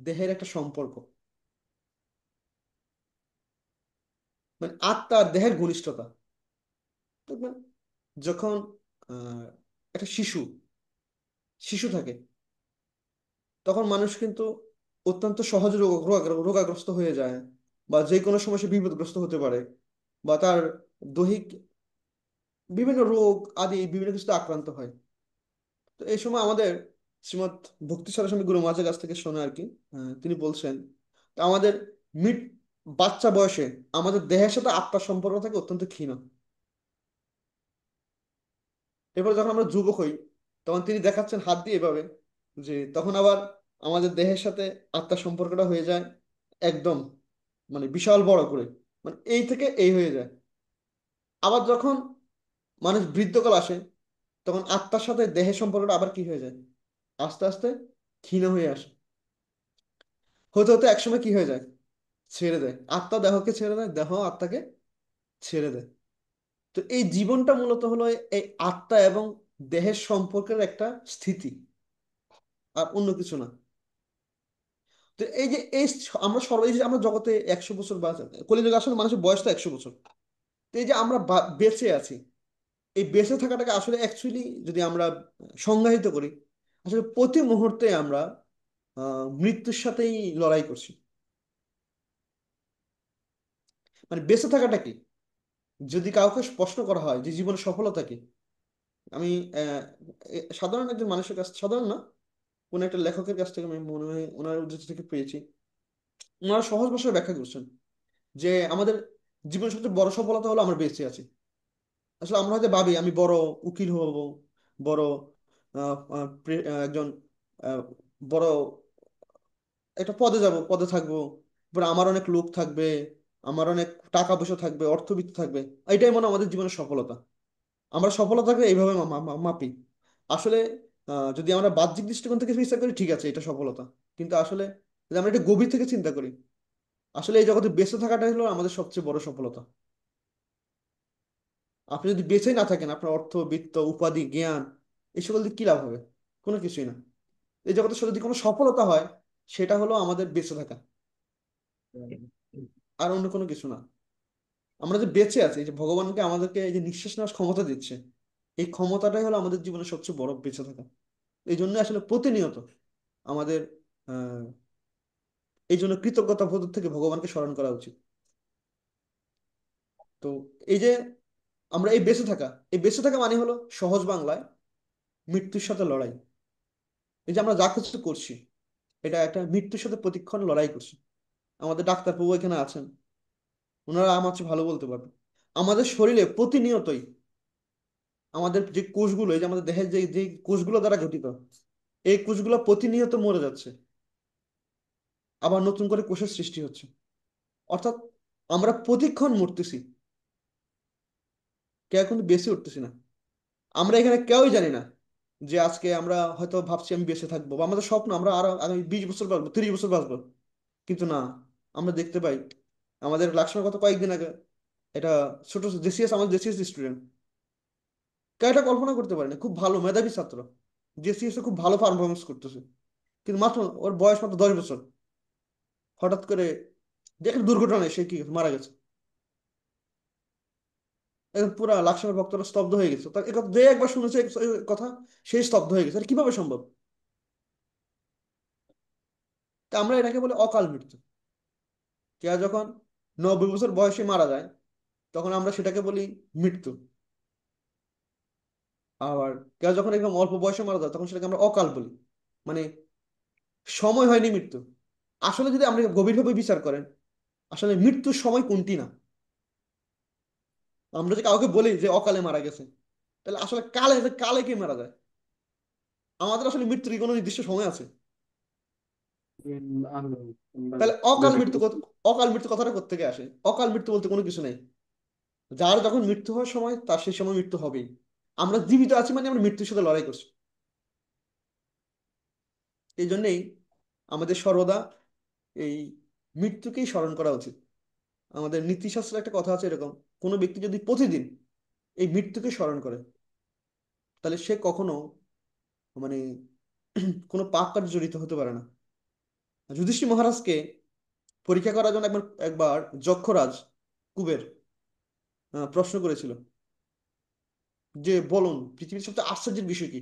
E: দেহের একটা সম্পর্ক, মানে আত্মা আর দেহের ঘনিষ্ঠতা। দেখবেন যখন আহ একটা শিশু শিশু থাকে, তখন মানুষ কিন্তু অত্যন্ত সহজে রোগাগ্রস্ত হয়ে যায়, বা যে কোনো সময় সে বিপদগ্রস্ত হতে পারে, বা তার দৈহিক বিভিন্ন রোগ আদি বিভিন্ন কিছুতে আক্রান্ত হয়। তো এই সময় আমাদের শ্রীমৎ ভক্তি সরস্বতী গুরু মহারাজের কাছ থেকে শোনা আর কি, তিনি বলছেন তা আমাদের মিড বাচ্চা বয়সে আমাদের দেহের সাথে আত্মার সম্পর্ক থাকে অত্যন্ত ক্ষীণ। এরপর যখন আমরা যুবক হই, তখন তিনি দেখাচ্ছেন হাত দিয়ে এভাবে, যে তখন আবার আমাদের দেহের সাথে আত্মার সম্পর্কটা হয়ে যায় একদম, মানে বিশাল বড় করে, মানে এই থেকে এই হয়ে যায়। আবার যখন মানুষ বৃদ্ধকাল আসে, তখন আত্মার সাথে দেহের সম্পর্কটা আবার কি হয়ে যায়, আস্তে আস্তে ক্ষীণ হয়ে আসে। হতে হতে একসময় কি হয়ে যায়, ছেড়ে দেয়, আত্মা দেহকে ছেড়ে দেয়, দেহ আত্মাকে ছেড়ে দেয়। তো এই জীবনটা মূলত হলো এই আত্মা এবং দেহের সম্পর্কের একটা স্থিতি, আর অন্য কিছু না। তো এই যে আমরা এই যে আমরা জগতে 100 বছর কলিযুগে আসলে মানুষের বয়স তো 100 বছর। তো এই যে আমরা বেঁচে আছি, এই বেঁচে থাকাটাকে আসলে অ্যাকচুয়ালি যদি আমরা সংজ্ঞায়িত করি, আসলে প্রতি মুহূর্তে আমরা মৃত্যুর সাথেই লড়াই করছি। মানে বেঁচে থাকাটা কি, যদি কাউকে প্রশ্ন করা হয় যে জীবনে সফলতা কি, আমি সাধারণ একজন মানুষের কাছ, সাধারণ না, কোন একটা লেখকের কাছ থেকে আমি মনে হয় ওনার উদ্ধৃতি থেকে পেয়েছি, ওনারা সহজ ভাষায় ব্যাখ্যা করছেন যে আমাদের জীবনের সবচেয়ে বড় সফলতা হলো আমরা বেঁচে আছি। আসলে আমরা হয়তো ভাবি আমি বড় উকিল হব, বড় একজন আহ, বড় একটা পদে যাব, পদে থাকবো, এবার আমার অনেক লোক থাকবে, আমার অনেক টাকা পয়সা থাকবে, অর্থবিত্ত থাকবে, এটাই মনে হয় আমাদের জীবনের সফলতা। আমরা সফলতাকে এইভাবে মাপি। আসলে যদি আমরা বাহ্যিক দৃষ্টিকোণ থেকে বিচার করি, ঠিক আছে, এটা সফলতা। কিন্তু আসলে যদি আমরা এটা গভীর থেকে চিন্তা করি, আসলে এই জগতে বেঁচে থাকাটাই হলো আমাদের সবচেয়ে বড় সফলতা। আপনি যদি বেঁচে না থাকেন, আপনার অর্থ বিত্ত উপাধি জ্ঞান এই সকল দিয়ে কি লাভ হবে? কোনো কিছুই না। এই জগতে যদি কোনো সফলতা হয়, সেটা হলো আমাদের বেঁচে থাকা, আর অন্য কোনো কিছু না। আমরা যে বেঁচে আছি, এই যে ভগবানকে আমাদেরকে এই যে নিঃশ্বাস নেওয়ার ক্ষমতা দিচ্ছে, এই ক্ষমতাটাই হলো আমাদের জীবনের সবচেয়ে বড় বেঁচে থাকা। এই জন্য আসলে প্রতিনিয়ত আমাদের আহ এই জন্য কৃতজ্ঞতা বোধ থেকে ভগবানকে স্মরণ করা উচিত। তো এই যে আমরা এই বেঁচে থাকা মানে হলো সহজ বাংলায় মৃত্যুর সাথে লড়াই। এই যে আমরা যা কিছু করছি, এটা একটা মৃত্যুর সাথে প্রতিক্ষণ লড়াই করছি। আমাদের ডাক্তারবাবু এখানে আছেন, ওনারা আমার চেয়ে ভালো বলতে পারবেন। আমাদের শরীরে প্রতিনিয়তই আমাদের যে কোষগুলো, এই যে আমাদের দেহের যে যে কোষগুলো দ্বারা গঠিত, এই কোষগুলো প্রতিনিয়ত মরে যাচ্ছে, আবার নতুন করে কোষের সৃষ্টি হচ্ছে। অর্থাৎ আমরা প্রতিক্ষণ মরতেছি, কেউ কিন্তু বেঁচে উঠতেছি না। আমরা এখানে কেউই জানি না যে আজকে আমরা হয়তো ভাবছি আমি বেঁচে থাকবো, বা আমাদের স্বপ্ন আমরা আরো আগামী 20 বছর বাঁচবো, 30 বছর বাঁচবো, কিন্তু না, আমরা দেখতে পাই আমাদের লাক্সময় কত কয়েকদিন আগে এটা ছোট জেসিএস, আমাদের জেসিএস স্টুডেন্ট, কেউ এটা কল্পনা করতে পারেনি, খুব ভালো মেধাবী ছাত্র, জেসিএস এ খুব ভালো পারফরমেন্স করতেছে, কিন্তু মাত্র ওর বয়স মাত্র 10 বছর, হঠাৎ করে দেখে দুর্ঘটনায় সে কি মারা গেছে। একদম পুরা লাকসামের ভক্তরা স্তব্ধ হয়ে গেছে, তার একথা যে একবার শুনেছে এই কথা, সেই স্তব্ধ হয়ে গেছে, এটা কিভাবে সম্ভব? তা আমরা এটাকে বলি অকাল মৃত্যু। কেউ যখন 90 বছর বয়সে মারা যায় তখন আমরা সেটাকে বলি মৃত্যু। আবার কেউ যখন একদম অল্প বয়সে মারা যায় তখন সেটাকে আমরা অকাল বলি, মানে সময় হয়নি মৃত্যু। আসলে যদি আমরা গভীরভাবে বিচার করেন, আসলে মৃত্যুর সময় কোনটি না। আমরা যে কাউকে বলি যে অকালে মারা গেছে, তাহলে আসলে কালে কালে কে মারা যায়? আমাদের আসলে মৃত্যুর কি কোনো নির্দিষ্ট সময় আছে? তাহলে অকাল মৃত্যু কথাটা কোত্থেকে আসে? অকাল মৃত্যু বলতে কোনো কিছু নেই, যার যখন মৃত্যু হওয়ার সময় তার সেই সময় মৃত্যু হবেই। আমরা জীবিত আছি মানে আমরা মৃত্যুর সাথে লড়াই করছি। এই জন্যেই আমাদের সর্বদা এই মৃত্যুকেই স্মরণ করা উচিত। আমাদের নীতিশাস্ত্রে একটা কথা আছে এরকম, কোনো ব্যক্তি যদি প্রতিদিন এই মৃত্যুকে স্মরণ করে তাহলে সে কখনো মানে কোনো পাপ কাজে জড়িত হতে পারে না। যুধিষ্ঠির মহারাজকে পরীক্ষা করার জন্য একবার একবার যক্ষরাজ কুবের প্রশ্ন করেছিল যে বলুন পৃথিবীর সবচেয়ে আশ্চর্যের বিষয় কি।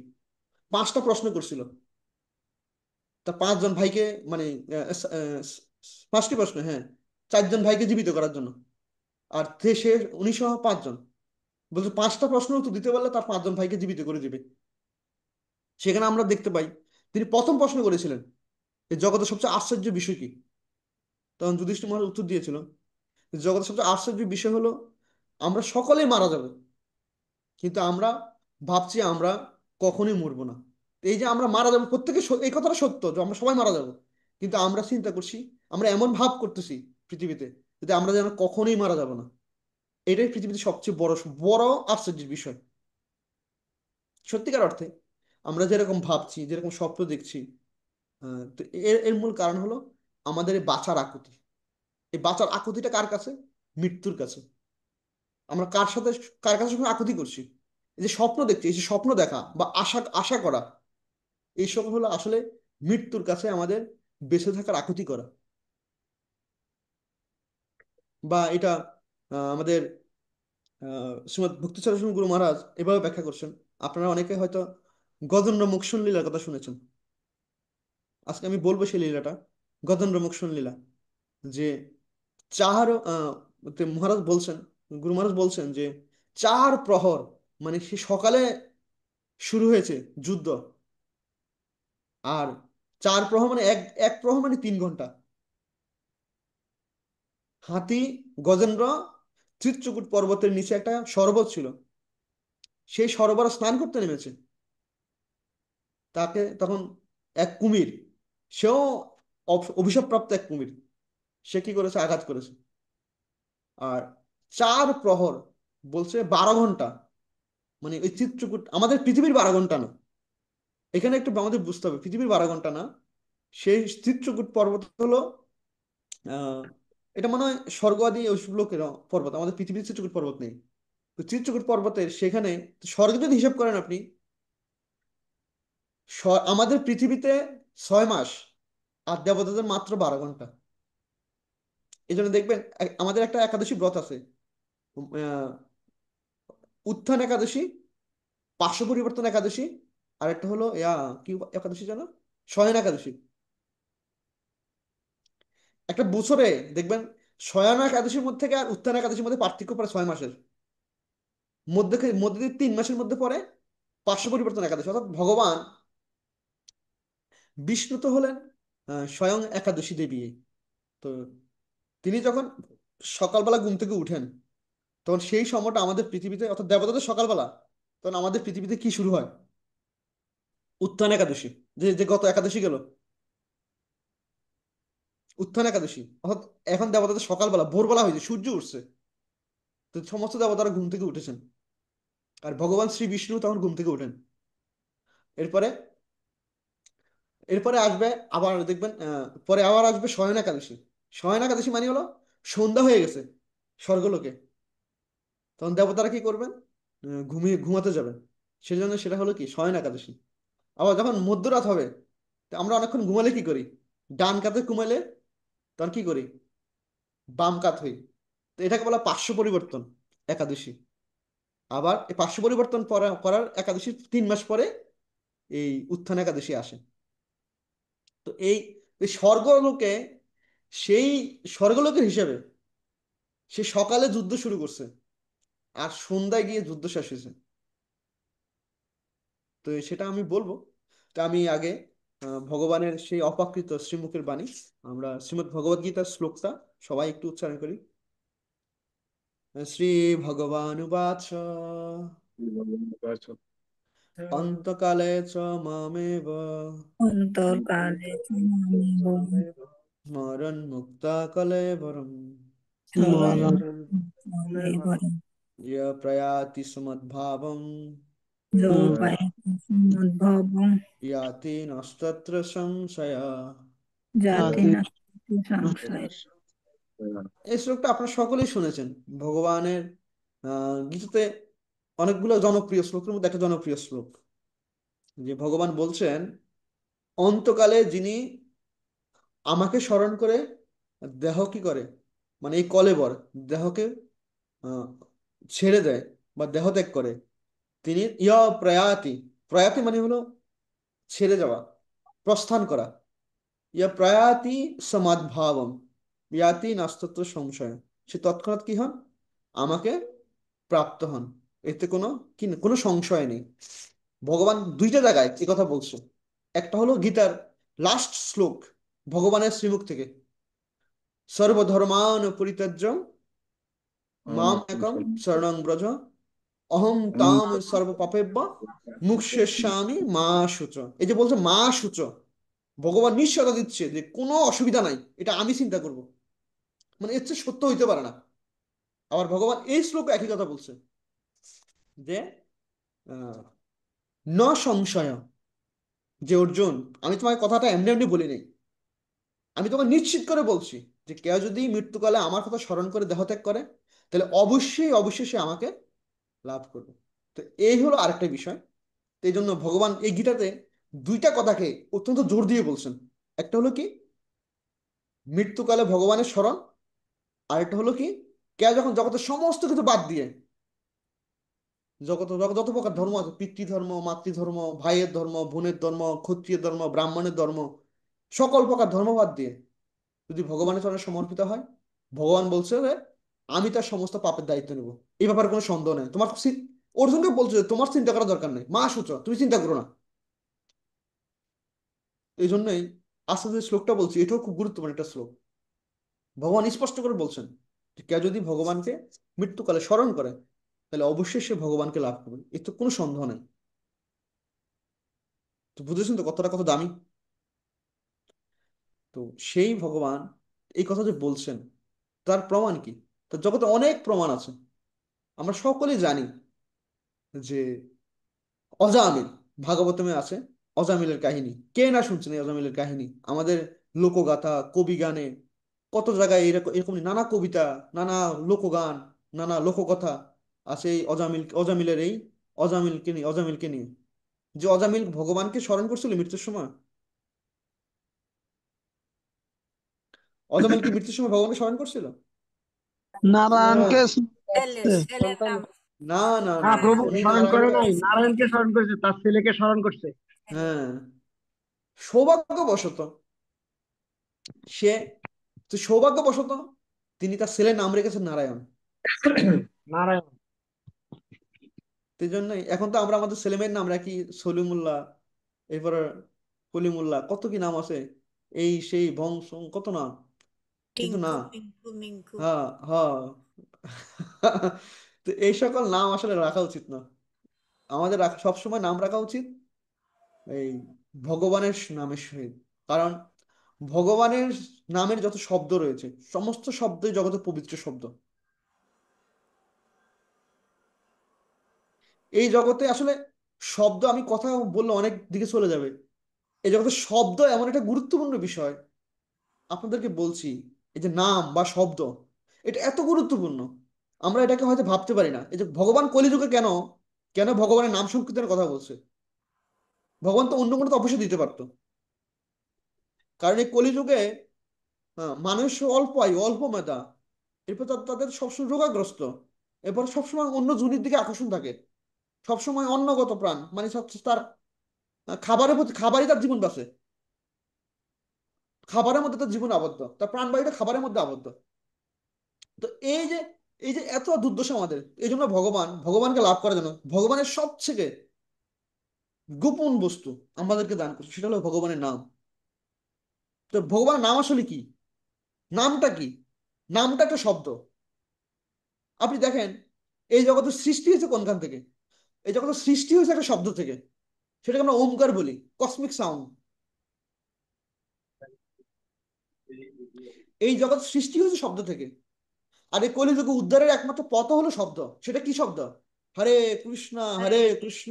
E: 5টা প্রশ্ন করছিল তার 5জন ভাইকে, মানে আহ, আহ, 5টি প্রশ্ন, হ্যাঁ, 4জন ভাইকে জীবিত করার জন্য, আর সে 5জন বলছে 5টা প্রশ্ন উত্তর দিতে পারলে তার 5জন ভাইকে জীবিত করে দিবে। সেখানে আমরা দেখতে পাই তিনি প্রথম প্রশ্ন করেছিলেন এই জগতের সবচেয়ে আশ্চর্য বিষয় কি। তখন যুধিষ্ঠির মহারাজ উত্তর দিয়েছিল জগতের সবচেয়ে আশ্চর্য বিষয় হলো আমরা সকলেই মারা যাব, কিন্তু আমরা ভাবছি আমরা কখনোই মরবো না। তো এই যে আমরা মারা যাবো প্রত্যেকে, এই কথাটা সত্য যে আমরা সবাই মারা যাব, কিন্তু আমরা চিন্তা করছি, আমরা এমন ভাব করতেছি পৃথিবীতে যে আমরা যেন কখনোই মারা যাব না। এটাই পৃথিবীতে সবচেয়ে বড় বড় আশ্চর্যের বিষয়। সত্যিকার অর্থে আমরা যেরকম ভাবছি, যেরকম স্বপ্ন দেখছি, তো এর এর মূল কারণ হলো আমাদের এই বাঁচার আকুতি। এই বাঁচার আকুতিটা কার কাছে? মৃত্যুর কাছে। আমরা কার কাছে সবসময় আকুতি করছি? এই যে স্বপ্ন দেখছি, এই যে স্বপ্ন দেখা বা আশা আশা করা, এইসব হলো আসলে মৃত্যুর কাছে আমাদের বেঁচে থাকার আকুতি করা। বা এটা আমাদের শ্রীমৎ ভক্তিচরণ স্বামী গুরু মহারাজ এভাবে ব্যাখ্যা করছেন। আপনারা অনেকে হয়তো গজেন্দ্র মোক্ষণ লীলার কথা শুনেছেন। আজকে আমি বলবো সেই লীলাটা, গজেন্দ্র মোক্ষণ লীলা। যে মহারাজ বলছেন, গুরু মহারাজ বলছেন যে 4 প্রহর, মানে সে সকালে শুরু হয়েছে যুদ্ধ, আর 4 প্রহর মানে এক এক প্রহর মানে 3 ঘন্টা। হাতি গজেন্দ্র চিত্রকূট পর্বতের নিচে একটা সরোবর ছিল, সেই সরোবরে স্নান করতে নেমেছে। তাকে তখন এক কুমির, সেও অভিশাপপ্রাপ্ত এক কুমির, সে কি করেছে, আঘাত করেছে। আর 4 প্রহর বলছে 12 ঘন্টা, মানে ওই চিত্রকূট আমাদের পৃথিবীর 12 ঘন্টা না। এখানে একটু আমাদের বুঝতে হবে পৃথিবীর 12 ঘন্টা না, সেই চিত্রকূট পর্বত হলো আহ এটা মনে হয় স্বর্গ আদি ওইসব লোকের পর্বত, আমাদের পৃথিবীর চিত্রকূট পর্বত নেই। তো চিত্রকূট পর্বতের সেখানে স্বর্গে যদি হিসাব করেন আপনি, আমাদের পৃথিবীতে 6 মাস, আর দেবতাদের মাত্র 12 ঘন্টা। এই জন্য দেখবেন আমাদের একটা একাদশী ব্রত আছে, আহ উত্থান একাদশী, পার্শ্ব পরিবর্তন একাদশী, আর একটা হলো কি একাদশী জানো, শয়ন একাদশী। একটা বছরে দেখবেন শয়ন একাদশীর মধ্যে থেকে আর উত্থান একাদশীর মধ্যে পার্থক্য প্রায় 6 মাসের মধ্যে, মধ্যে দিয়ে 3 মাসের মধ্যে পড়ে পার্শ্ব পরিবর্তন একাদশী। অর্থাৎ ভগবান বিষ্ণু তো হলেন স্বয়ং একাদশী দেবী। তো তিনি যখন সকালবেলা ঘুম থেকে উঠেন তখন সেই সময়টা আমাদের পৃথিবীতে, অর্থাৎ দেবতাদের সকালবেলা, তখন আমাদের পৃথিবীতে কি শুরু হয়, উত্থান একাদশী। যে যে গত একাদশী গেল উত্থান একাদশী, অর্থাৎ এখন দেবতাদের সকালবেলা ভোরবেলা হয়েছে, সূর্য উঠছে, তো সমস্ত দেবতারা ঘুম থেকে উঠেছেন, আর ভগবান শ্রী বিষ্ণু তখন ঘুম থেকে ওঠেন। এরপরে এরপরে আসবে আবার দেখবেন পরে আবার আসবে শয়ন একাদশী। শয়ন একাদশী মানে হলো সন্ধ্যা হয়ে গেছে স্বর্গলোকে, তখন দেবতারা কি করবেন? ঘুমাতে যাবেন। সেজন্য সেটা হলো কি শয়ন একাদশী। আবার যখন মধ্যরাত হবে, তো আমরা অনেকক্ষণ ঘুমালে কি করি? ডান কাতে ঘুমালে তখন কি করি? বাম কাত হই। তো এটাকে বলা পার্শ্ব পরিবর্তন একাদশী। আবার এই পার্শ্ব পরিবর্তন করার একাদশীর 3 মাস পরে এই উত্থান একাদশী আসে। তো এই স্বর্গলোকে, সেই স্বর্গলোকের হিসেবে সে সকালে যুদ্ধ শুরু করছে আর সন্ধ্যায় গিয়ে যুদ্ধ শেষ হয়েছে। তো সেটা আমি বলবো। তো আমি আগে ভগবানের সেই অপ্রাকৃত শ্রীমুখের বাণী, আমরা শ্রীমদ্ ভগবদ গীতার শ্লোকটা সবাই একটু উচ্চারণ করি। শ্রী ভগবানুবাচ অন্তকালে চ মামেব
F: অন্তর্কালে চ মামেব
E: স্মরণ মুক্তা কলেবরম
F: স্মরণ কলেবরম
E: ইয় প্রয়াতি সমদ্ভাবম
F: যোপায়তি সমুদ্ভবং
E: ইয়াতি নস্তত্র সংশয়।
F: জাতি নাস্তি সংশয়।
E: এই শ্লোকটা আপনারা সকলেই শুনেছেন। ভগবানের গীতাতে অনেকগুলো জনপ্রিয় শ্লোকের মধ্যে একটা জনপ্রিয় শ্লোক, যে ভগবান বলছেন অন্তকালে যিনি আমাকে স্মরণ করে দেহ কি করে, মানে এই কলেবর দেহকে আহ, ছেড়ে দেয় বা দেহ ত্যাগ করে, তিনি ইয় প্রয়াতি, প্রয়াতি মানে হলো ছেড়ে যাওয়া, প্রস্থান করা। ইয়া প্রয়াতি সমাদ্ভাবম ইয়াতি নাস্তত্র সংশয়, সে তৎক্ষণাৎ কি হন? আমাকে প্রাপ্ত হন, এতে কোনো সংশয় নেই। ভগবান দুইটা জায়গায় এই কথা বলছে। একটা হলো গীতার লাস্ট শ্লোক ভগবানের শ্রীমুখ থেকে, সর্বধর্মান পরিত্যাজ্য মাম একম শরণং ব্রজ অহম তাম সর্বপাপেভ্য মুক্ষেস্যামি মা শুচ। এই যে বলছে মা শুচ, ভগবান নিশ্চয়তা দিচ্ছে যে কোনো অসুবিধা নাই, এটা আমি চিন্তা করব, মানে এর চেয়ে সত্য হইতে পারে না। আবার ভগবান এই শ্লোকে একই কথা বলছে যে আহ, ন সংশয়, যে অর্জুন আমি তোমার কথাটা এমনি এমনি বলি নাই, আমি তোমাকে নিশ্চিত করে বলছি যে কেউ যদি মৃত্যুকালে আমার কথা স্মরণ করে দেহত্যাগ করে, তাহলে অবশ্যই অবশ্যই সে আমাকে লাভ করবে। তো এই হলো আরেকটা বিষয়। তো এই জন্য ভগবান এই গীতাতে দুইটা কথাকে অত্যন্ত জোর দিয়ে বলছেন। একটা হলো কি মৃত্যুকালে ভগবানের স্মরণ, আর একটা হলো কি কেউ যখন জগতের সমস্ত কিছু বাদ দিয়ে, যত প্রকার ধর্ম আছে, পিতৃধর্ম, মাতৃধর্ম, ভাইয়ের ধর্ম, বোনের ধর্ম, ক্ষত্রিয় ধর্ম, ব্রাহ্মণের ধর্ম, সকল প্রকার ধর্ম বাদ দিয়ে যদি ভগবানের চরণে সমর্পিত হয়, ভগবান বলছে যে আমি তার সমস্ত পাপের দায়িত্ব নেব। এই ব্যাপারে কোনো সন্দেহ নেই। অর্জুনকে বলছে যে তোমার চিন্তা করার দরকার নেই, মা সূচ তুমি চিন্তা করো না। এই জন্যই আস্তে আস্তে শ্লোকটা বলছি, এটাও খুব গুরুত্বপূর্ণ একটা শ্লোক। ভগবান স্পষ্ট করে বলছেন যে কেউ যদি ভগবানকে মৃত্যুকালে স্মরণ করে, তাহলে অবশ্যই সে ভগবানকে লাভ করবে, এর তো কোনো সন্দেহ নেই। তো বুঝেছেন তো কতটা কত দামি। তো সেই ভগবান এই কথা যে বলছেন, তার প্রমাণ কি? তো জগতে অনেক প্রমাণ আছে। আমরা সকলেই জানি যে অজামিল, ভাগবতমে আছে অজামিলের কাহিনী। কে না শুনছেন এই অজামিলের কাহিনী? আমাদের লোকগাথা, কবি গানে কত জায়গায় এরকম এরকম নানা কবিতা, নানা লোকগান, নানা লোককথা আছে এই অজামিলকে নিয়ে, যে অজামিল ভগবানকে স্মরণ করছিল মৃত্যুর সময়। অজামিল কি মৃত্যুর সময় ভগবানকে স্মরণ করছিল?
B: না,
C: নারায়ণকে
F: ছেলের
B: সন্তান।
F: নাম।
E: না না না,
C: হ্যাঁ প্রভু
E: উনি
C: স্মরণ করে
E: নারায়ণকে,
C: নাই, নারায়ণকে স্মরণ করেছে, তার ছেলেকে স্মরণ করছে।
E: হ্যাঁ, সৌভাগ্যবশত সে, তো সৌভাগ্যবশত তিনি তার ছেলের নাম রেখেছেন নারায়ণ।
C: নারায়ণ।
E: সেই জন্যই এখন তো আমরা আমাদের ছেলেমেয়ের নাম রাখি সলিমুল্লাহ, এরপর কলিমুল্লাহ, কত কি নাম আছে, এই সেই বংশ কত নাম, কিন্তু না।
F: টিঙ্কু মিঙ্কু মিঙ্কু।
E: হ্যাঁ হ্যাঁ। তো এই সকল নাম আসলে রাখা উচিত না। আমাদের সবসময় নাম রাখা উচিত এই ভগবানের নামের সহিত। কারণ ভগবানের নামের যত শব্দ রয়েছে, সমস্ত শব্দই জগতে পবিত্র শব্দ। এই জগতে আসলে শব্দ, আমি কথা বললে অনেক দিকে চলে যাবে। এই জগতে শব্দ এমন একটা গুরুত্বপূর্ণ বিষয়, আপনাদেরকে বলছি। এই যে নাম বা শব্দ, এটা এত গুরুত্বপূর্ণ, আমরা এটাকে হয়তো ভাবতে পারি না। এই যে ভগবান কলিযুগে কেন কেন ভগবানের নাম সংকীর্তনের কথা বলছে? ভগবান তো অন্য কোনো তপস্যা দিতে পারতো, কারণ এই কলিযুগে মানুষ অল্প আয়ু, অল্প মেধা, এরপর তাদের সবসময় রোগাগ্রস্ত, এরপর সবসময় অন্য জনের দিকে আকর্ষণ থাকে, সবসময় অন্নগত প্রাণ, মানে তার খাবারের প্রতি, খাবারই তার জীবন বাঁচে, খাবারের মধ্যে তার জীবন আবদ্ধ, তার প্রাণবায়ুটা খাবারের মধ্যে আবদ্ধ। তো এই যে এত দুর্দশা আমাদের, এই জন্য ভগবানকে লাভ করার জন্য ভগবানের সবথেকে গোপন বস্তু আমাদেরকে দান করছে, সেটা হলো ভগবানের নাম। তো ভগবানের নাম আসলে কি? নামটা কি? নামটা একটা শব্দ। আপনি দেখেন, এই জগতের সৃষ্টি হয়েছে কোনখান থেকে? এই জগতের সৃষ্টি হয়েছে একটা শব্দ থেকে, সেটাকে আমরা ওমকার বলি, কসমিক সাউন্ড। এই জগৎ সৃষ্টি হয়েছে শব্দ থেকে। আর এই কলিযুগে উদ্ধারের একমাত্র পথ হলো শব্দ। সেটা কি শব্দ? হরে কৃষ্ণ
F: হরে
E: হরে কৃষ্ণ,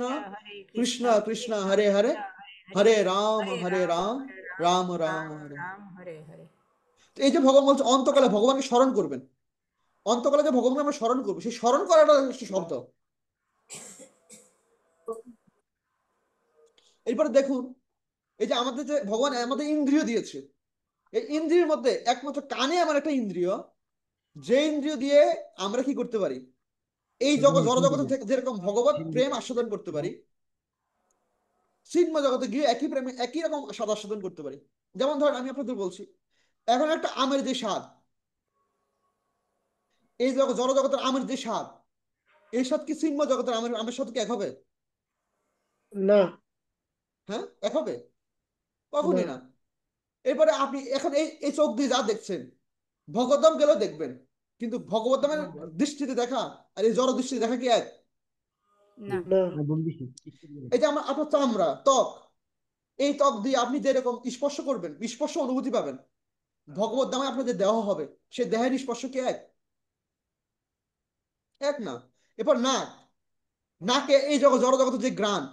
F: কৃষ্ণ হরে
E: কৃষ্ণ
F: কৃষ্ণ
E: কৃষ্ণ
F: কৃষ্ণ
E: হরে হরে,
F: কৃষ্ণ হরে হরে,
E: হরে রাম
F: হরে
E: হরে
F: রাম
E: রাম,
F: হরে রাম,
E: রাম রাম
F: রাম
E: হরে।
F: রাম হরে হরে।
E: তো এই যে ভগবান বলছে অন্তকালে ভগবানকে স্মরণ করবেন, অন্তকালে যে ভগবানকে আমরা স্মরণ করবো, সেই স্মরণ করাটা হচ্ছে শব্দ। এরপরে দেখুন, এই যে আমাদের যে ভগবান আমাদের ইন্দ্রিয় দিয়েছে, এই ইন্দ্রিয়ের মধ্যে একমাত্র কানে এমন একটা ইন্দ্রিয়, যে ইন্দ্রিয় দিয়ে আমরা কি করতে পারি, এই জগৎ জড়জগৎ থেকে যেরকম ভগবত প্রেম আস্বাদন করতে পারি, চিন্ময় জগতে গিয়ে একই প্রেমে একই রকম স্বাদ আস্বাদন করতে পারি। যেমন ধরেন আমি আপনাদের বলছি, এখন একটা আমের যে স্বাদ, এই জগৎ জড়জগতের আমের যে স্বাদ, এই স্বাদ কি চিন্ময় জগতের আমের আমের সাথে কি এক হবে?
B: না।
E: হ্যাঁ, এক হবে?
B: না।
E: কখনই না। এরপরে আপনি এখন এই এই চোখ দিয়ে যা দেখছেন, ভগবদ্ধাম গেলেও দেখবেন, কিন্তু ভগবদ্ধামের দৃষ্টিতে দেখা আর এই জড় দৃষ্টিতে দেখা কি এক?
F: না।
B: না।
E: এই যে আপনার চামড়া, ত্বক, এই ত্বক দিয়ে আপনি যেরকম স্পর্শ করবেন, স্পর্শ অনুভূতি পাবেন, ভগবদ্ধামে আপনার যে দেহ হবে, সে দেহের স্পর্শ কি এক? এক না। এরপর নাক, নাকে এই জগৎ জড় জগতের যে গ্রাণ,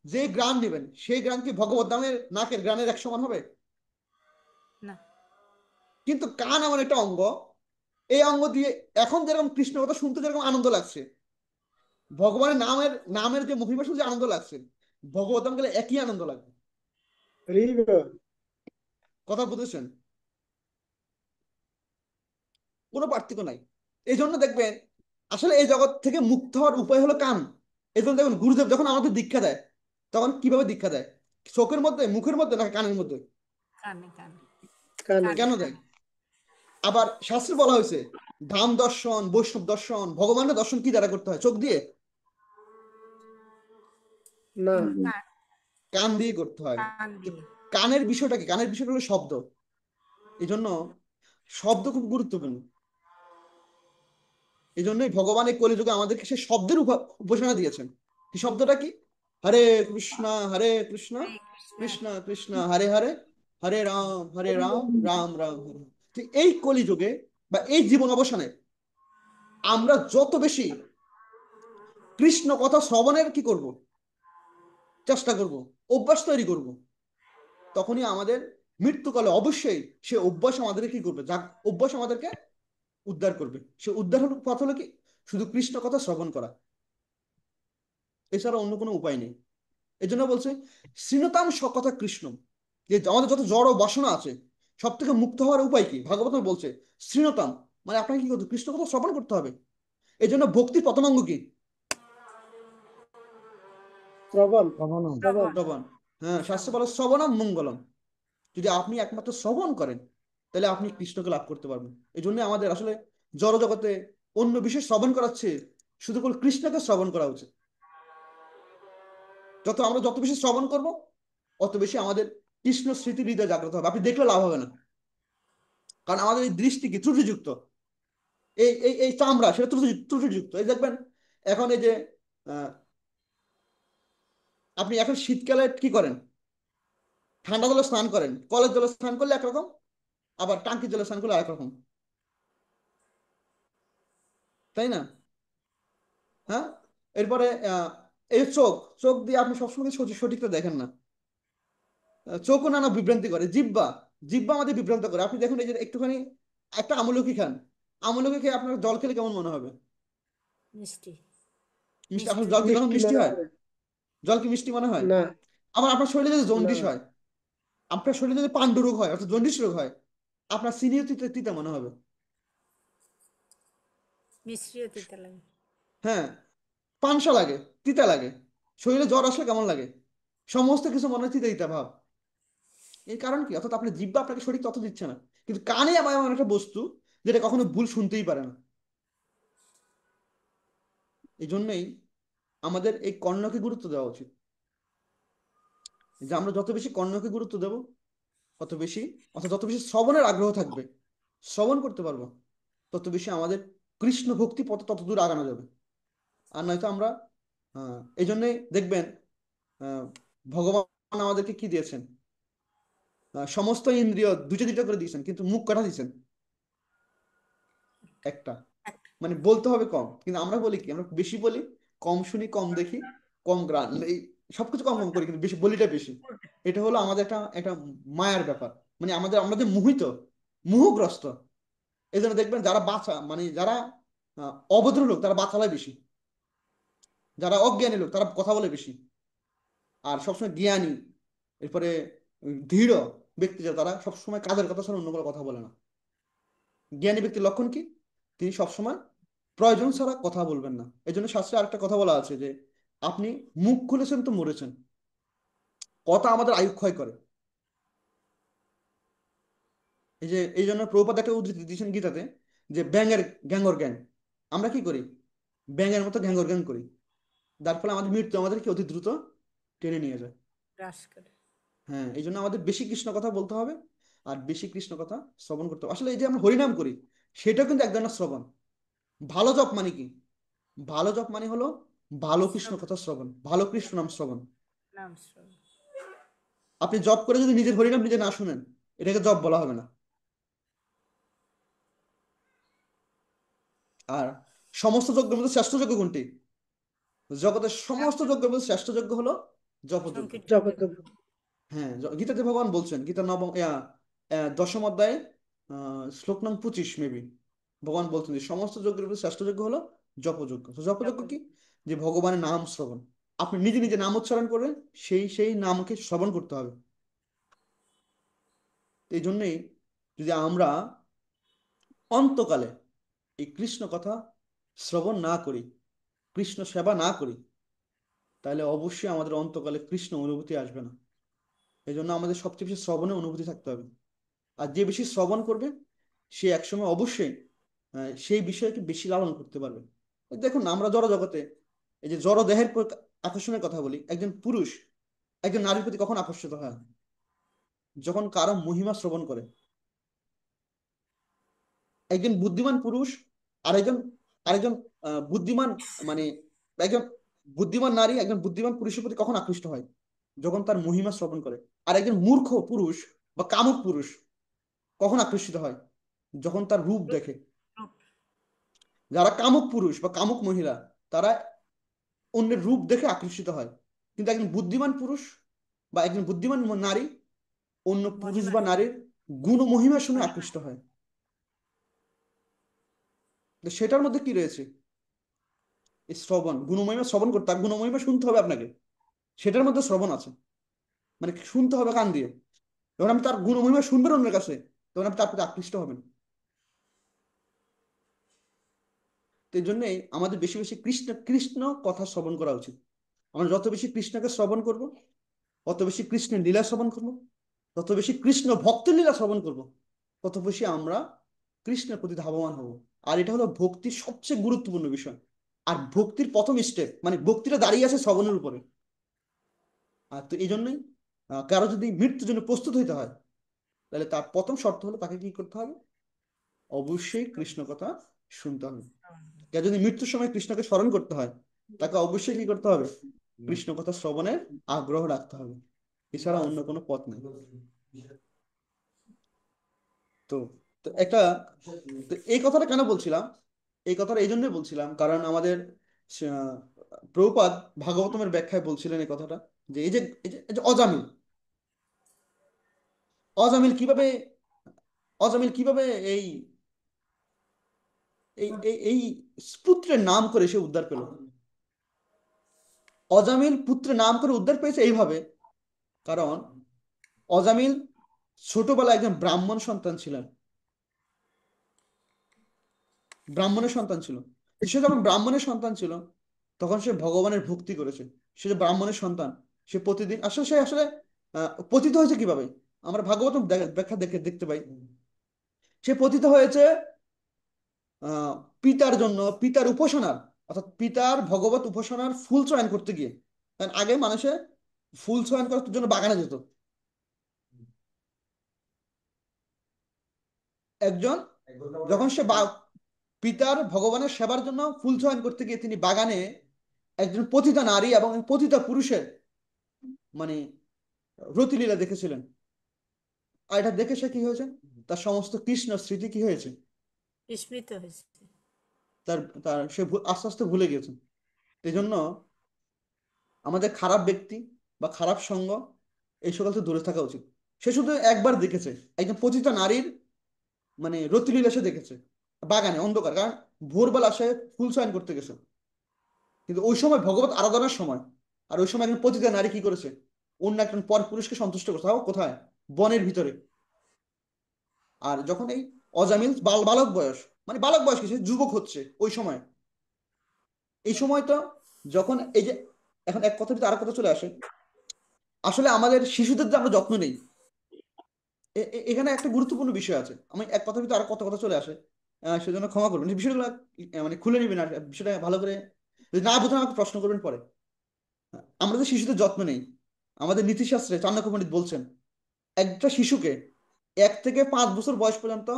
E: যে গ্রাণ নেবেন, সেই গ্রাণ কি ভগবদ্ধামের নাকের গ্রাণের এক সমান হবে?
F: না।
E: কিন্তু কান এমন একটা অঙ্গ, এই অঙ্গ দিয়ে এখন যেরকম কৃষ্ণ কথা শুনতে যেরকম আনন্দ লাগছে, ভগবানের নামের নামের যে মহিমা শুনতে যে আনন্দ লাগছে, ভগবদ্ধাম গেলে একই আনন্দ লাগবে। কথা বুঝেছেন? কোনো পার্থক্য নাই। এই জন্য দেখবেন, আসলে এই জগৎ থেকে মুক্ত হওয়ার উপায় হলো কান। এই জন্য দেখুন, গুরুদেব যখন আমাদের দীক্ষা দেয়, তখন কিভাবে দীক্ষা দেয়? চোখের মধ্যে, মুখের মধ্যে, নাকি কানের মধ্যে?
F: কানে কানে
B: কানে।
E: কেন দেয়? আবার শাস্ত্রে বলা হয়েছে, ধাম দর্শন, বৈষ্ণব দর্শন, ভগবানের দর্শন কি দ্বারা করতে হয়? চোখ দিয়ে?
B: না।
F: কান
E: কান দিয়ে করতে হয়।
F: কান
E: তো
F: দিয়ে।
E: কানের বিষয়টা কি? কানের বিষয়টা হলো শব্দ। এই জন্য শব্দ খুব গুরুত্বপূর্ণ। এই জন্যই ভগবান এই কলিযুগে আমাদেরকে সে শব্দের উপাসনা দিয়েছেন। কি শব্দটা কি? হরে কৃষ্ণ হরে কৃষ্ণ,
F: হরে কৃষ্ণ
E: কৃষ্ণ কৃষ্ণ হরে হরে, হরে রাম রাম রাম হরে হরে। ঠিক এই কলিযুগে বা এই জীবন অবসানে আমরা যত বেশি কৃষ্ণ কথা শ্রবণের কি করব, চেষ্টা করব, অভ্যাস তৈরি করব, তখনই আমাদের মৃত্যুকালে অবশ্যই সে অভ্যাস আমাদেরকে কি করবে, যা অভ্যাস আমাদেরকে উদ্ধার করবে। সে উদ্ধার হলো পথ হলো কি? শুধু কৃষ্ণ কথা শ্রবণ করা, এছাড়া অন্য কোনো উপায় নেই। এই জন্য বলছে শ্রীনতাম সকথা কৃষ্ণ, যে আমাদের যত জড় বাসনা আছে, সব থেকে মুক্ত হওয়ার উপায় কি? ভাগবত বলছে শ্রীনতাম, মানে আপনাকে কি করতে, কৃষ্ণ কথা শ্রবণ করতে হবে। এই জন্য ভক্তির প্রথম অঙ্গ কি?
B: শ্রবণ। শ্রবণ।
F: শ্রবণ।
E: শ্রবণ। হ্যাঁ, শাস্ত্রে
F: শ্রবণ।
E: বলে শ্রবণম মঙ্গলম। যদি আপনি একমাত্র শ্রবণ করেন, তাহলে আপনি কৃষ্ণকে লাভ করতে পারবেন। এই জন্য আমাদের আসলে জড় জগতে অন্য বিষয় শ্রবণ করাচ্ছে, শুধু করে কৃষ্ণকে শ্রবণ করা উচিত। আমরা যত বেশি শ্রবণ করব, অত বেশি আমাদের কৃষ্ণ স্মৃতি হৃদয় জাগ্রত হবে। আপনি দেখলে লাভ হবে না, কারণ আমাদের এই দৃষ্টি কি ত্রুটিযুক্ত, এই এই এই চামড়া সেটা ত্রুটিযুক্ত। এই দেখবেন এখন এই যে আহ, আপনি এখন শীতকালে কি করেন? ঠান্ডা জলে স্নান করেন, কলের জলে স্নান করলে একরকম, আবার টাঙ্কির জলে স্নান করলে আরেক রকম, তাই না? হ্যাঁ। এরপরে এই চোখ, চোখ দিয়ে আপনি সবসময় সঠিকটা দেখেন না। চোখও নানা বিভ্রান্তি করে। জিহ্বা, জিহ্বা আমাদের বিভ্রান্ত করে। আপনি দেখুন, এই যে একটুখানি একটা আমলকি খান, আমলকি খেয়ে আপনার জল খেলে কেমন মনে হবে?
F: মিষ্টি।
E: মিষ্টি। আপনার
F: মিষ্টি
E: জল কি তখন
B: মিষ্টি
E: মিষ্টি
B: মনে
E: হয়?
B: হবে
E: জল কি মিষ্টি মনে হয়?
B: না।
E: আবার আপনার শরীরে যদি
B: না,
E: জন্ডিস হয়, আপনার শরীরে যদি পান্ডু রোগ হয় অর্থাৎ জন্ডিস রোগ হয়, আপনার চিনিও তিতা তিতা মনে হবে।
F: মিষ্টিও তিতা লাগে।
E: হ্যাঁ, পানসা লাগে, তিতা লাগে। শরীরে জ্বর আসলে কেমন লাগে? সমস্ত কিছু মনে হয় তিতা তিতা ভাব। এর কারণ কি? অর্থাৎ আপনার জিহ্বা আপনাকে সঠিক তথ্য দিচ্ছে না। কিন্তু কানে আমার এমন একটা বস্তু যেটা কখনো ভুল শুনতেই পারে না। এই জন্যই আমাদের এই কর্ণকে গুরুত্ব দেওয়া উচিত। যে আমরা যত বেশি কর্ণকে গুরুত্ব দেব, তত বেশি, অর্থাৎ যত বেশি শ্রবণের আগ্রহ থাকবে, শ্রবণ করতে পারবো, তত বেশি আমাদের কৃষ্ণ ভক্তি পথ তত দূর আগানো যাবে। আর নয়তো আমরা এই জন্যই দেখবেন ভগবান আমাদেরকে কি দিয়েছেন? সমস্ত ইন্দ্রিয় দুটো দুটো করে দিয়েছেন, কিন্তু মুখ কটা দিয়েছেন? একটা। মানে বলতে হবে কম, কিন্তু আমরা বলি কি? আমরা বেশি বলি, কম শুনি, কম দেখি, কম গ্রান, এই সবকিছু কম কম করি, কিন্তু বেশি বলিটা বেশি। এটা হলো আমাদের একটা একটা মায়ার ব্যাপার। মানে আমরা যে মোহিত, মোহগ্রস্ত। এই জন্য দেখবেন যারা বাচ্চা, মানে যারা অভদ্র লোক তারা বাচালায় বেশি, যারা অজ্ঞানী লোক তারা কথা বলে বেশি। আর সবসময় জ্ঞানী, এরপরে দৃঢ় ব্যক্তি যারা, তারা সবসময় কাজের কথা ছাড়া অন্য কোনো কথা বলে না। জ্ঞানী ব্যক্তির লক্ষণ কি? তিনি সবসময় প্রয়োজন ছাড়া কথা বলবেন না। এই জন্য শাস্ত্রে আরেকটা কথা বলা আছে যে আপনি মুখ খুলেছেন তো মরেছেন। কথা আমাদের আয়ু ক্ষয় করে। এই যে এই জন্য প্রভুপাদ একটা উদ্ধৃতি দিয়েছেন গীতাতে, যে ব্যাঙের গ্যাঙ্গর জ্ঞান। আমরা কি করি? ব্যাঙের মতো গ্যাঙ্গর জ্ঞান করি, যার ফলে আমাদের মৃত্যু আমাদেরকে অতি দ্রুত টেনে নিয়ে যায়।
F: গ্রাস করে।
E: হ্যাঁ, এই জন্য আমাদের বেশি কৃষ্ণ কথা বলতে হবে, আর বেশি কৃষ্ণ কথা শ্রবণ করতে হবে। আসলে এই যে আমরা হরিনাম করি, সেটাও কিন্তু এক ধরনের শ্রবণ। ভালো জপ মানে কি? ভালো জপ মানে হলো ভালো কৃষ্ণ কথা শ্রবণ, ভালো কৃষ্ণ নাম শ্রবণ।
F: নাম শ্রবণ।
E: আপনি জপ করে যদি নিজের হরিনাম নিজে না শুনেন, এটাকে জপ বলা হবে না। আর সমস্ত যজ্ঞের মধ্যে শ্রেষ্ঠ যজ্ঞ কোনটি? জগতের সমস্ত যজ্ঞের মধ্যে শ্রেষ্ঠ যজ্ঞ হলো জপযজ্ঞ।
F: সংকীর্তন।
B: জপযজ্ঞ।
E: হ্যাঁ, গীতাতে ভগবান বলছেন, গীতার নবম দশম অধ্যায়ে শ্লোক নং 25 মেবি, ভগবান বলছেন যে সমস্ত যজ্ঞের মধ্যে শ্রেষ্ঠ যজ্ঞ হলো জপযজ্ঞ। তো জপযজ্ঞ কি? যে ভগবানের নাম শ্রবণ। আপনি নিজে নিজে নাম উচ্চারণ করবেন, সেই নামকে শ্রবণ করতে হবে। এই জন্যই যদি আমরা অন্তকালে এই কৃষ্ণ কথা শ্রবণ না করি, কৃষ্ণ সেবা না করি, তাহলে অবশ্যই আমাদের অন্তকালে কৃষ্ণ অনুভূতি আসবে না। এই জন্য আমাদের সবচেয়ে বেশি শ্রবণের অনুভূতি থাকতে হবে। আর যে বেশি শ্রবণ করবে, সে একসময় অবশ্যই সেই বিষয়কে বেশি লালন করতে পারবে। দেখুন না, আমরা জড় জগতে এই যে জড় দেহের আকর্ষণের কথা বলি, একজন পুরুষ একজন নারীর প্রতি কখন আকর্ষিত হয়? যখন কারো মহিমা শ্রবণ করে। একজন বুদ্ধিমান পুরুষ আরেকজন আরেকজন বুদ্ধিমান, মানে একজন বুদ্ধিমান নারী একজন বুদ্ধিমান পুরুষের প্রতি কখন আকৃষ্ট হয়? যখন তার মহিমা শ্রবণ করে। আর একজন মূর্খ পুরুষ বা কামুক পুরুষ কখন আকর্ষিত হয়? যখন তার রূপ দেখে। যারা কামুক পুরুষ বা কামুক মহিলা, তারা অন্যের রূপ দেখে আকর্ষিত হয়। কিন্তু একজন বুদ্ধিমান পুরুষ বা একজন বুদ্ধিমান নারী অন্য পুরুষ
F: মহিমা।
E: বা নারীর গুণ ও মহিমা শুনে আকৃষ্ট হয়। তো সেটার মধ্যে কি রয়েছে? এই শ্রবণ, গুণমহিমা শ্রবণ করতে, আর গুণমহিমা শুনতে হবে আপনাকে, সেটার মধ্যে শ্রবণ আছে। মানে শুনতে হবে কান দিয়ে। যখন আপনি তার গুণমহিমা শুনবেন অন্যের কাছে, তখন আপনি তার প্রতি আকৃষ্ট হবেন। তো এই জন্যই আমাদের বেশি বেশি কৃষ্ণ কৃষ্ণ কথা শ্রবণ করা উচিত। আমরা যত বেশি কৃষ্ণকে শ্রবণ করব, তত বেশি কৃষ্ণের লীলা শ্রবণ করব, তত বেশি কৃষ্ণ ভক্তের লীলা শ্রবণ করব, তত বেশি আমরা কৃষ্ণের প্রতি ধাবমান হব। আর এটা হলো ভক্তির সবচেয়ে গুরুত্বপূর্ণ বিষয়। আর ভক্তির প্রথম স্টেপ, মানে ভক্তিটা দাঁড়িয়ে আছে শ্রবণের উপরে। আর তো এই জন্যই কারো যদি মৃত্যুর জন্য প্রস্তুত হইতে হয়, তাহলে তার প্রথম শর্ত হলো তাকে কি করতে হবে? অবশ্যই কৃষ্ণ কথা শুনতে হবে। কেউ যদি মৃত্যুর সময় কৃষ্ণকে স্মরণ করতে হয়, তাকে অবশ্যই কি করতে হবে? কৃষ্ণ কথা শ্রবণের আগ্রহ রাখতে হবে। এছাড়া অন্য কোনো পথ নেই। তো তো একটা, তো এই কথাটা কেন বলছিলাম? এই কথাটা এই জন্যই বলছিলাম কারণ আমাদের প্রভুপাদ ভাগবতমের ব্যাখ্যায় বলছিলেন এই কথাটা, যে এই যে অজামিল অজামিল কিভাবে অজামিল কিভাবে এই এই এই এই পুত্রের নাম করে সে উদ্ধার পেল। অজামিল পুত্রের নাম করে উদ্ধার পেয়েছে এইভাবে, কারণ অজামিল ছোটবেলায় একজন ব্রাহ্মণ সন্তান ছিলেন, ব্রাহ্মণের সন্তান ছিল। তো সে যখন ব্রাহ্মণের সন্তান ছিল তখন সে ভগবানের ভক্তি করেছে। সে যে ব্রাহ্মণের সন্তান, সে প্রতিদিন আসলে সে আসলে পতিত হয়েছে কিভাবে আমরা ভাগবত ব্যাখ্যা দেখতে পাই। সে পতিত হয়েছে আহ পিতার জন্য, পিতার উপাসনার, অর্থাৎ পিতার ভগবত উপাসনার ফুল চয়ন করতে গিয়ে। কারণ আগে মানুষে ফুল চয়ন করার জন্য বাগানে যেত। একজন যখন সে পিতার ভগবানের সেবার জন্য ফুল চয়ন করতে গিয়ে তিনি বাগানে একজন পতিতা নারী এবং পতিতা পুরুষের মানে রতিলীলা দেখেছিলেন। আর এটা দেখে সে কি হয়েছে, তার সমস্ত কৃষ্ণ স্মৃতি কি হয়েছে,
F: বিস্মৃত হয়েছে।
E: তার তার সে আস্তে আস্তে ভুলে গেছে। এই জন্য আমাদের খারাপ ব্যক্তি বা খারাপ সঙ্গ এই সকল থেকে দূরে থাকা উচিত। সে শুধু একবার দেখেছে একজন পতিতা নারীর রতিলীলা, সে দেখেছে বাগানে অন্ধকার, কারণ ভোরবেলা সে ফুল চয়ন করতে গেছে, কিন্তু ওই সময় ভগবত আরাধনার সময়। আর ওই সময় একজন পতিতা নারী কি করেছে, অন্য একজন পর পুরুষকে সন্তুষ্ট করছে, তাও কোথায়, বনের ভিতরে। আর যখন এই অজামিল বালক বয়স, বালক বয়স কি, সে যুবক হচ্ছে ওই সময়। এই সময় তো যখন এই যে এখন এক কথা যদি আর কথা চলে আসে, আসলে আমাদের শিশুদের যে আমরা যত্ন নেই, এখানে একটা গুরুত্বপূর্ণ বিষয় আছে। আমি এক কথা ভিতরে আর কত কথা চলে আসে, সেজন্য ক্ষমা করবেন। এই বিষয়গুলো খুলে নিবেন, আর বিষয়টা ভালো করে যদি না বুঝেন আমাকে প্রশ্ন করবেন পরে। আমরা যে শিশুদের যত্ন নেই, আমাদের নীতিশাস্ত্রে চাণক্য পণ্ডিত বলছেন একটা শিশুকে 1 থেকে 5 বছর বয়স পর্যন্ত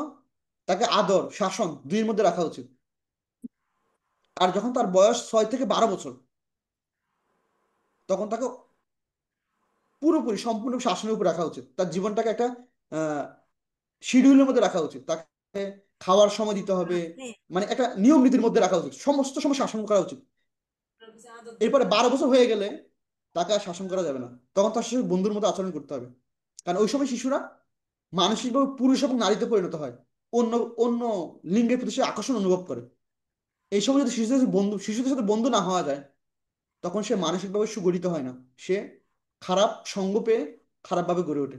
E: তাকে আদর শাসন দুইয়ের মধ্যে রাখা উচিত। আর যখন তার বয়স 6 থেকে 12 বছর, তখন তাকে পুরোপুরি সম্পূর্ণ শাসনের উপর রাখা উচিত। তার জীবনটাকে একটা আহ শিডিউলের মধ্যে রাখা উচিত। তাকে খাওয়ার সময় দিতে হবে,
F: আপনি
E: একটা নিয়ম নীতির মধ্যে রাখা উচিত, সমস্ত সময় শাসন করা উচিত। এরপরে 12 বছর হয়ে গেলে তাকে আর শাসন করা যাবে না, তখন তার সাথে বন্ধুর মতো আচরণ করতে হবে। কারণ ওই সময় শিশুরা মানসিকভাবে পুরুষ এবং নারীতে পরিণত হয়, অন্য অন্য লিঙ্গের প্রতি সে আকর্ষণ অনুভব করে। এই সময় যদি শিশুদের সাথে বন্ধু না হওয়া যায়, তখন সে মানসিকভাবে সুগঠিত হয় না, সে খারাপ সঙ্গ পেয়ে খারাপভাবে গড়ে ওঠে।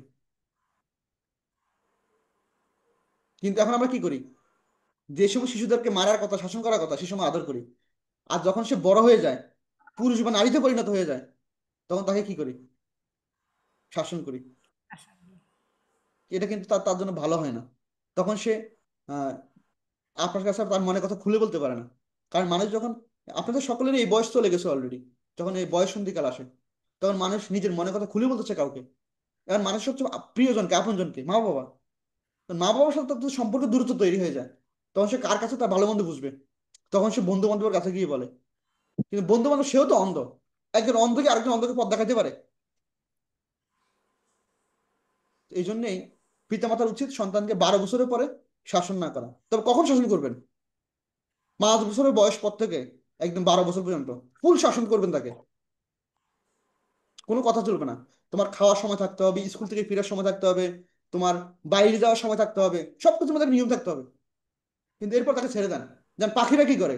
E: কিন্তু এখন আমরা কি করি, যে সময় শিশুদেরকে মারার কথা, শাসন করার কথা, সে সময় আদর করি। আর যখন সে বড় হয়ে যায়, পুরুষ বা নারীতে পরিণত হয়ে যায়, তখন তাকে কি করি, শাসন করি। এটা কিন্তু তার তার জন্য ভালো হয় না। তখন সে আহ আপনার কাছে তার মনের কথা খুলে বলতে পারে না। কারণ মানুষ যখন, আপনাদের সকলেরই এই বয়স চলে গেছে অলরেডি, যখন এই বয়স সন্ধিকাল আসে, তখন মানুষ নিজের মনের কথা খুলে বলতেছে কাউকে। এখন মানুষ সবচেয়ে প্রিয়জনকে, আপনজনকে, মা বাবা। তো মা বাবার সাথে তার সম্পর্কে দূরত্ব তৈরি হয়ে যায়। তখন সে কার কাছে তার ভালো মন্দ বুঝবে, তখন সে বন্ধু বান্ধবের কাছে গিয়ে বলে। কিন্তু বন্ধু বান্ধব সেও তো অন্ধ, একজন অন্ধকে আরেকজন অন্ধকে পথ দেখাতে পারে। এই জন্যই পিতামাতার উচিত সন্তানকে 12 বছরের পরে শাসন না করা। তবে কখন শাসন করবেন, 5 বছরের বয়স পর থেকে একদম 12 বছর পর্যন্ত ফুল শাসন করবেন তাকে। কোনো কথা চলবে না, তোমার খাওয়ার সময় থাকতে হবে, স্কুল থেকে ফেরার সময় থাকতে হবে, তোমার বাইরে যাওয়ার সময় থাকতে হবে, সবকিছু মধ্যে নিয়ম থাকতে হবে। কিন্তু এরপর তাকে ছেড়ে দেন। যেন পাখিরা কি করে,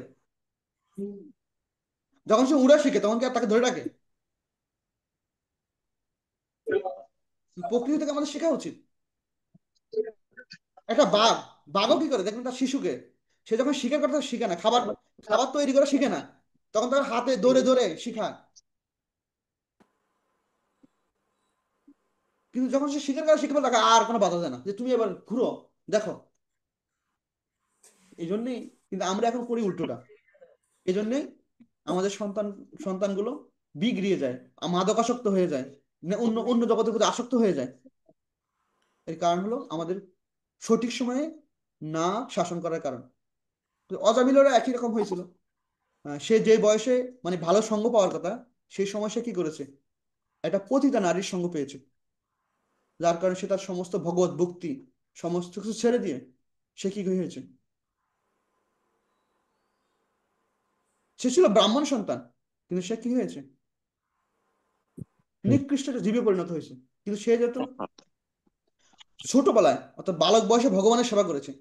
E: যখন সে উড়া শিখে তখন কি আর তাকে ধরে রাখে? প্রকৃতি থেকে আমাদের শেখা উচিত। একটা বাঘও কি করে দেখবেন, তার শিশুকে সে যখন শিকার করতে শিখে না, খাবার খাবার তৈরি করে শিখে না, তখন তার হাতে ধরে ধরে শিখায়। কিন্তু যখন সে শিকার করা শিখবে, তাকে আর কোনো বাধা দেয় না, যে তুমি এবার ঘুরো, দেখো। এই জন্যই কিন্তু আমরা এখন করি উল্টোটা। এই জন্যই আমাদের সন্তানগুলো বিগড়িয়ে যায়, মাদকাসক্ত হয়ে যায়, অন্য অন্য জগতের প্রতি আসক্ত হয়ে যায়। এর কারণ হলো আমাদের সঠিক সময়ে না শাসন করার কারণ। তো অজামিলেরও একই রকম হয়েছিল। সে যে বয়সে ভালো সঙ্গ পাওয়ার কথা, সেই সময় সে কি করেছে, একটা পতিতা নারীর সঙ্গ পেয়েছে। যার কারণে সে তার সমস্ত ভগবত ভক্তি সমস্ত কিছু ছেড়ে দিয়ে সে কি হয়েছে, সে ছিল ব্রাহ্মণ সন্তান, কিন্তু সে কি হয়েছে? নিকৃষ্ট একটা জীবে পরিণত হয়েছে। কিন্তু সে যেহেতু ছোটবেলায় অর্থাৎ বালক বয়সে ভগবানের সেবা করেছে,